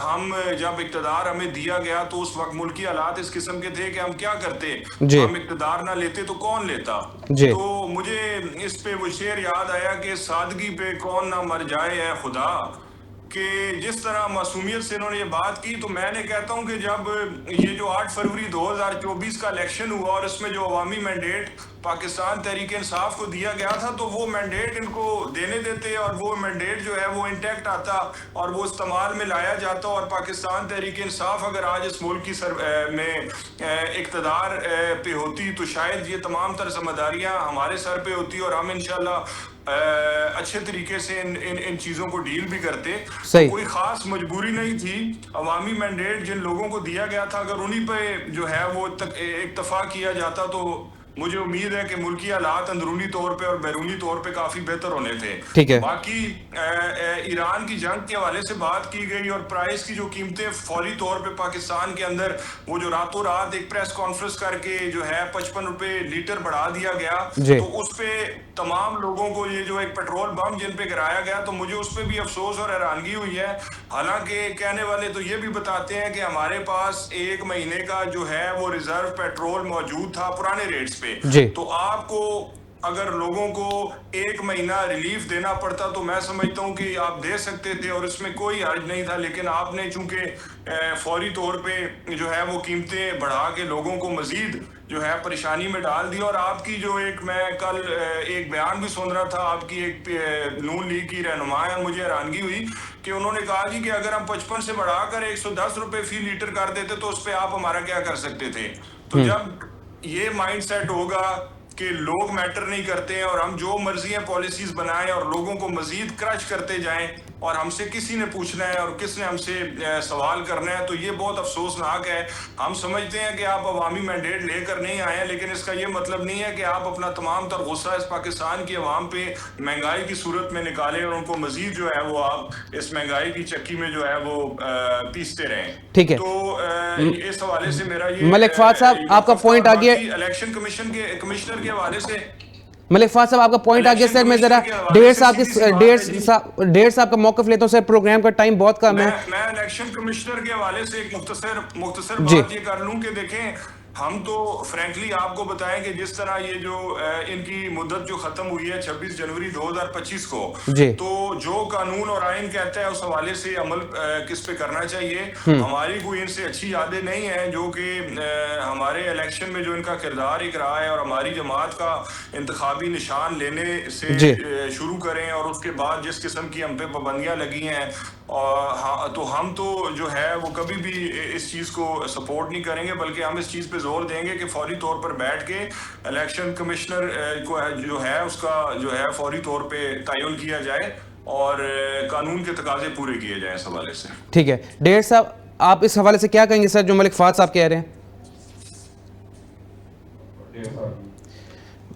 [SPEAKER 3] हम जब इक़्तिदार हमें दिया गया तो उस वक्त मुल्की हालात इस किस्म के थे कि हम क्या करते, हम इक़्तिदार ना लेते तो कौन लेता। तो मुझे इस पे वो शेर याद आया कि सादगी पे कौन ना मर जाए है खुदा, कि जिस तरह मासूमियत से इन्होंने ये बात की। तो मैंने कहता हूं कि जब ये जो 8 फरवरी 2024 का इलेक्शन हुआ और इसमें जो अवामी मैंडेट पाकिस्तान तहरीक इंसाफ को दिया गया था, तो वो मैंडेट इनको देने देते और वो मैंडेट जो है वो इंटैक्ट आता और वो इस्तेमाल में लाया जाता। और पाकिस्तान तहरीक इंसाफ अगर आज इस मुल्क की में इक़्तिदार पे होती तो शायद ये तमाम तर जिम्मेदारियाँ हमारे सर पे होती और हम इंशाल्लाह अच्छे तरीके से इन चीज़ों को डील भी करते। कोई ख़ास मजबूरी नहीं थी। अवामी मैंडेट जिन लोगों को दिया गया था, अगर उन्हीं पे जो है वो इत्तफाक किया जाता तो मुझे उम्मीद है कि मुल्की हालात अंदरूनी तौर पे और बैरूनी तौर पे काफ़ी बेहतर होने थे।
[SPEAKER 1] ठीक है।
[SPEAKER 3] बाकी ईरान की जंग के हवाले से बात की गई और प्राइस की जो कीमतें फौरी तौर पे पाकिस्तान के अंदर वो जो रातों रात एक प्रेस कॉन्फ्रेंस करके जो है 55 रुपए लीटर बढ़ा दिया गया, तो उस पे तमाम लोगों को ये जो एक पेट्रोल बम जिन पे गिराया गया, तो मुझे उस पे भी अफसोस और हैरानगी हुई है। हालांकि कहने वाले तो ये भी बताते हैं कि हमारे पास 1 महीने का जो है वो रिजर्व पेट्रोल मौजूद था पुराने रेट्स पे। तो आपको अगर लोगों को 1 महीना रिलीफ देना पड़ता तो मैं समझता हूं कि आप दे सकते थे और इसमें कोई हर्ज नहीं था, लेकिन आपने चूंकि फौरी तौर पे जो है वो कीमतें बढ़ा के लोगों को मजीद जो है परेशानी में डाल दी। और आपकी जो मैं कल एक बयान भी सुन रहा था, आपकी एक नून लीग की रहनुमा है, मुझे हैरानगी हुई कि उन्होंने कहा जी कि अगर हम 55 से बढ़ाकर 110 रुपए फी लीटर कर देते तो उस पर आप हमारा क्या कर सकते थे। तो जब ये माइंड सेट होगा कि लोग मैटर नहीं करते हैं और हम जो मर्जी है पॉलिसीज बनाएं और लोगों को मजीद क्रश करते जाएं और हमसे किसी ने पूछना है और किसने हमसे सवाल करना है, तो ये बहुत अफसोसनाक है। हम समझते हैं कि आप अवामी मैंडेट लेकर नहीं आए हैं, लेकिन इसका ये मतलब नहीं है कि आप अपना तमाम तर गुस्सा इस पाकिस्तान की अवाम पे महंगाई की सूरत में निकालें और उनको मजीद जो है वो आप इस महंगाई की चक्की में जो है वो पीसते रहें।
[SPEAKER 1] ठीक है।
[SPEAKER 3] तो इस हवाले से मेरा ये
[SPEAKER 1] मलिक फात साहब आपका पॉइंट आ गया।
[SPEAKER 3] इलेक्शन कमिश्नर के हवाले से
[SPEAKER 1] मलिक फात साहब आपका पॉइंट आ गया। सर मैं जरा डेढ़ साहब का मौकफ लेता हूं सर, प्रोग्राम का टाइम बहुत कम है।
[SPEAKER 3] मैं इलेक्शन कमिश्नर के हवाले से एक मुख्तसर बात ये कर लूं कि देखें, हम तो फ्रैंकली आपको बताएं कि जिस तरह ये जो इनकी मुद्दत जो खत्म हुई है 26 जनवरी 2025 को, तो जो कानून और आइन कहता है उस हवाले से अमल किस पे करना चाहिए। हमारी कोई इनसे अच्छी यादें नहीं है, जो कि हमारे इलेक्शन में जो इनका किरदार एक रहा है और हमारी जमात का इंतखाबी निशान लेने से शुरू करें और उसके बाद जिस किस्म की हम पे पाबंदियां लगी हैं, और तो हम तो जो है वो कभी भी इस चीज़ को सपोर्ट नहीं करेंगे, बल्कि हम इस चीज़ पे जोर देंगे कि फौरी तौर पर बैठ के इलेक्शन कमिश्नर को जो है उसका जो है फौरी तौर पे तयन किया जाए और कानून के तकाजे पूरे किए जाएं इस हवाले से।
[SPEAKER 1] ठीक है। डेढ़ साहब आप इस हवाले से क्या कहेंगे सर जो मलिक फात साहब कह रहे हैं?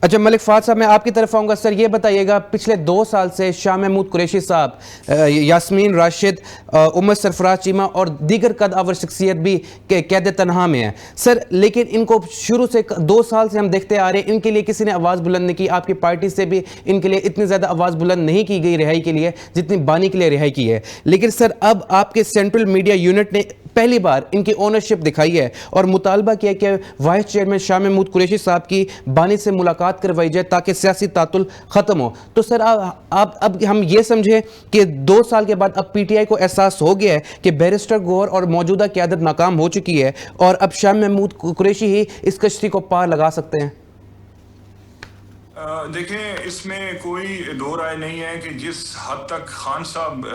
[SPEAKER 1] अच्छा मलिक फात साहब मैं आपकी तरफ आऊँगा। सर ये बताइएगा, पिछले 2 साल से शाह महमूद कुरैशी साहब, यास्मीन राशिद, उमर सरफराज चीमा और दीगर कदआवर शख्सियत भी कैद तनहा में है सर, लेकिन इनको शुरू से 2 साल से हम देखते आ रहे हैं, इनके लिए किसी ने आवाज़ बुलंद नहीं की। आपकी पार्टी से भी इनके लिए इतनी ज़्यादा आवाज़ बुलंद नहीं की गई रिहाई के लिए जितनी बानी के लिए रिहाई की है। लेकिन सर अब आपके सेंट्रल मीडिया यूनिट ने पहली बार इनकी ओनरशिप दिखाई है और मुतालबा किया कि वाइस चेयरमैन शाह महमूद कुरैशी साहब की बानी से मुलाकात करवाई जाए ताकि सियासी तातुल ख़त्म हो। तो सर आप अब हम ये समझें कि 2 साल के बाद अब पीटीआई को एहसास हो गया है कि बैरिस्टर गौहर और मौजूदा क़यादत नाकाम हो चुकी है और अब शाह महमूद कुरैशी ही इस कश्ती को पार लगा सकते हैं।
[SPEAKER 3] देखें, इसमें कोई दो राय नहीं है कि जिस हद तक खान साहब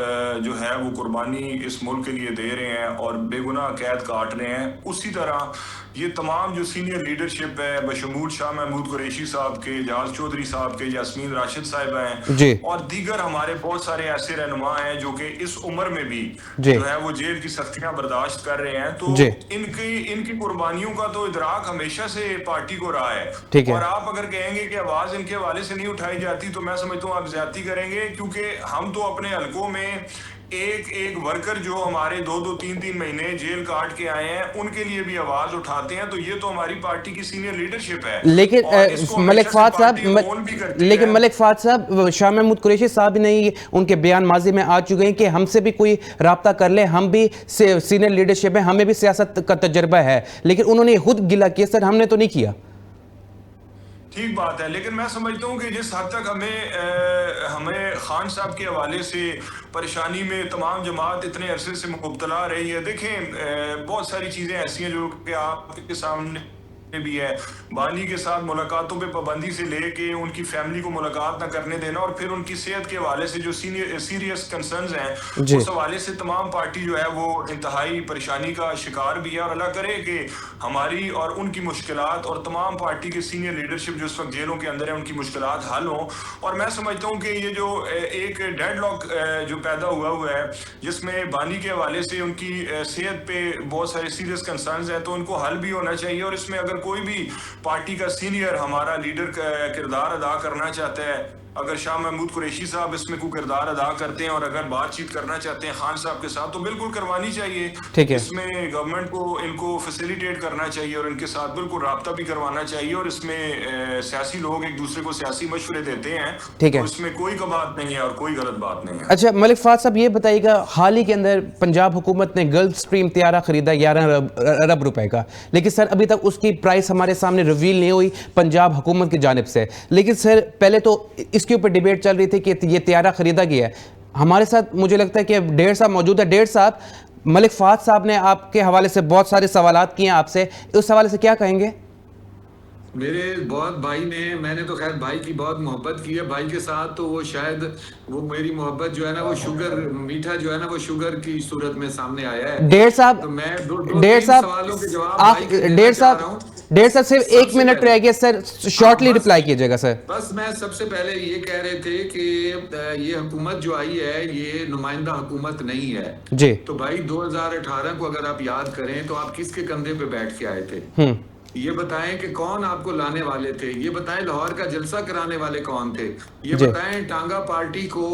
[SPEAKER 3] जो है वो कुर्बानी इस मुल्क के लिए दे रहे हैं और बेगुनाह कैद काट रहे हैं, उसी तरह ये तमाम जो सीनियर लीडरशिप है बशमूल शाह महमूद कुरैशी साहब के, जहाज चौधरी साहब के, यास्मीन राशिद साहिब हैं और दीगर हमारे बहुत सारे ऐसे रहनुमा हैं जो कि इस उम्र में भी जो है वो जेल की सख्तियां बर्दाश्त कर रहे हैं। तो इनकी कुर्बानियों का तो इदराक हमेशा से पार्टी को रहा है और आप अगर कहेंगे कि आवाज इनके हवाले से नहीं उठाई जाती तो मैं समझता हूँ आप ज्यादती करेंगे, क्योंकि हम तो अपने हलकों में एक वर्कर जो हमारे 2-2, 3-3 महीने जेल काट के आए हैं उनके लिए भी आवाज उठाते हैं। तो ये तो हमारी पार्टी की सीनियर लीडरशिप है।
[SPEAKER 1] लेकिन मलिक फात साहब शाह महमूद कुरैशी साहब नहीं, उनके बयान माजी में आ चुके हैं कि हमसे भी कोई राब्ता कर ले, हम भी सीनियर लीडरशिप है, हमें भी सियासत का तजर्बा है, लेकिन उन्होंने खुद गिला किया सर हमने तो नहीं किया।
[SPEAKER 3] ठीक बात है, लेकिन मैं समझता हूँ कि जिस हद तक हमें खान साहब के हवाले से परेशानी में तमाम जमात इतने अरसे से मुब्तला रही है। देखें, बहुत सारी चीज़ें ऐसी हैं जो कि आपके सामने भी है। बानी के साथ मुलाकातों पे पाबंदी से लेके उनकी फैमिली को मुलाकात ना करने देना और फिर उनकी सेहत के हवाले से जो सीरियस कंसर्न्स हैं उस हवाले से तमाम पार्टी जो है वो इंतहाई परेशानी का शिकार भी है। और अल्लाह करे कि हमारी और उनकी मुश्किलात और तमाम पार्टी के सीनियर लीडरशिप जो इस वक्त जेलों के अंदर है उनकी मुश्किलात हल हों। और मैं समझता हूँ कि ये जो एक डेडलॉक जो पैदा हुआ है जिसमें बानी के हवाले से उनकी सेहत पे बहुत सारे सीरियस कंसर्न्स हैं, तो उनको हल भी होना चाहिए। और इसमें अगर कोई भी पार्टी का सीनियर हमारा लीडर का किरदार अदा करना चाहता है, अगर शाह महमूद कुरैशी साहब इसमें कोई किरदार अदा करते हैं और अगर बातचीत करना चाहते हैं खान साहब के साथ तो बिल्कुल करवानी चाहिए।
[SPEAKER 1] ठीक है,
[SPEAKER 3] इसमें गवर्नमेंट को इनको फैसिलिटेट करना चाहिए और इनके साथ बिल्कुल राब्ता भी करवाना चाहिए। और इसमें सियासी लोग एक दूसरे को सियासी मशवरे देते हैं,
[SPEAKER 1] ठीक है,
[SPEAKER 3] तो इसमें कोई बात नहीं है और कोई गलत बात नहीं है।
[SPEAKER 1] अच्छा मलिक फात साहब ये बताइएगा, हाल ही के अंदर पंजाब हुकूमत ने गल्फ स्ट्रीम तैयारा खरीदा 11 अरब रुपए का, लेकिन सर अभी तक उसकी प्राइस हमारे सामने रिवील नहीं हुई पंजाब हुकूमत की जानिब से। लेकिन सर पहले तो इसके ऊपर डिबेट चल रही थी कि ये तैयारा खरीदा गया है। हमारे साथ मुझे लगता है कि डेढ़ साहब मौजूद है। डेढ़ साहब, मलिक फात साहब ने आपके हवाले से बहुत सारे सवालात किए हैं आपसे, उस हवाले से क्या कहेंगे?
[SPEAKER 2] मेरे बहुत भाई ने, मैंने तो खैर भाई की बहुत मोहब्बत की है, भाई के साथ तो वो शायद वो मेरी मोहब्बत जो है ना वो शुगर मीठा जो है ना वो शुगर की सूरत में सामने आया है।
[SPEAKER 1] डेढ़ साहब,
[SPEAKER 2] तो मैं
[SPEAKER 1] डेढ़ साहब
[SPEAKER 2] सवालों के जवाब
[SPEAKER 1] डेढ़ साहब सिर्फ 1 मिनट रह गया सर, शॉर्टली रिप्लाई कीजिएगा सर।
[SPEAKER 2] बस मैं सबसे पहले ये कह रहे थे कि ये हुकूमत जो आई है ये नुमाइंदा हुकूमत नहीं है
[SPEAKER 1] जी।
[SPEAKER 2] तो भाई 2018 को अगर आप याद करें तो आप किसके कंधे पे बैठ के आए थे? ये बताएं कि कौन आपको लाने वाले थे, ये बताएं लाहौर का जलसा कराने वाले कौन थे, ये बताएं टांगा पार्टी को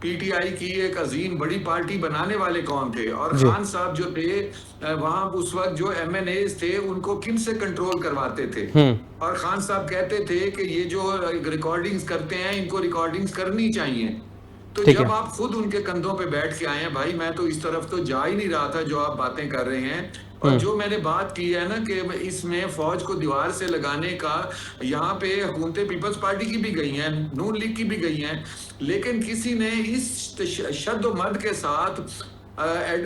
[SPEAKER 2] पीटीआई की एक अजीम बड़ी पार्टी बनाने वाले कौन थे, और खान साहब जो थे वहां उस वक्त जो MNAs थे उनको किन से कंट्रोल करवाते थे। और खान साहब कहते थे कि ये जो रिकॉर्डिंग्स करते हैं इनको रिकॉर्डिंग्स करनी चाहिए। तो जब आप खुद उनके कंधों पे बैठ के आए हैं भाई, मैं तो इस तरफ तो जा ही नहीं रहा था जो आप बातें कर रहे हैं। और जो मैंने बात की है ना कि इसमें फौज को दीवार से लगाने का, यहाँ पे हुकूमतें पीपल्स पार्टी की भी गई हैं, नून लीग की भी गई हैं, लेकिन किसी ने इस शद्द-ओ-मद के साथ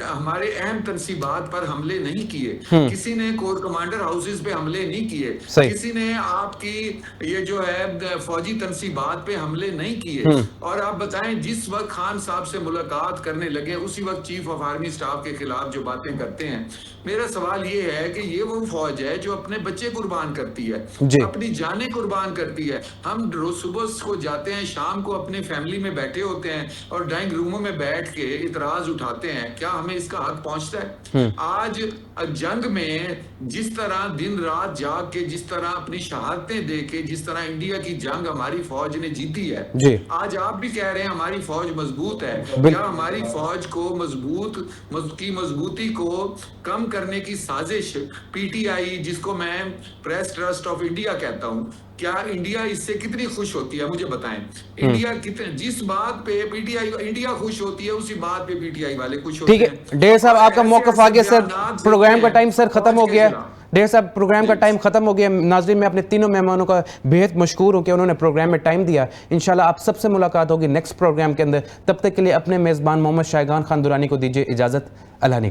[SPEAKER 2] हमारे अहम तनसीबात पर हमले नहीं किए, किसी ने कोर कमांडर हाउसेस पे हमले नहीं किए, किसी ने आपकी ये जो है फौजी तनसीबात पे हमले नहीं किए। और आप बताएं जिस वक्त खान साहब से मुलाकात करने लगे उसी वक्त चीफ ऑफ आर्मी स्टाफ के खिलाफ जो बातें करते हैं। मेरा सवाल ये है कि ये वो फौज है जो अपने बच्चे कुर्बान करती है, अपनी जानें कुर्बान करती है। हम रोज सुबह को जाते हैं, शाम को अपने फैमिली में बैठे होते हैं और ड्राइंग रूमों में बैठ के इतराज उठाते हैं, क्या हमें इसका हक पहुंचता है? आज जंग में जिस तरह दिन रात जाग के, जिस तरह अपनी शहादतें दे के, जिस तरह इंडिया की जंग हमारी फौज ने जीती है, आज आप भी कह रहे हैं हमारी फौज मजबूत है। क्या हमारी फौज को मजबूती को कम करने की साजिश पीटीआई, जिसको मैं प्रेस ट्रस्ट ऑफ इंडिया कहता हूं, क्या इंडिया इससे कितनी खुश होती है? मुझे बताएं। इंडिया कितने, जिस बात पे पीटीआई इंडिया खुश होती है उसी बात पे पीटीआई वाले खुश होते हैं।
[SPEAKER 1] ठीक है डेढ़ साहब, आपका मौक़िफ़ आ गया सर, प्रोग्राम का टाइम सर खत्म हो गया। डेढ़ साहब प्रोग्राम का टाइम खत्म हो गया। नाज़रीन, मैं अपने तीनों मेहमानों का बेहद मशकूर हूँ कि उन्होंने प्रोग्राम में टाइम दिया। इंशाल्लाह आप सबसे मुलाकात होगी नेक्स्ट प्रोग्राम के अंदर। तब तक के लिए अपने मेज़बान मोहम्मद शायगान खान दुरानी को दीजिए इजाज़त। अल्लाह ने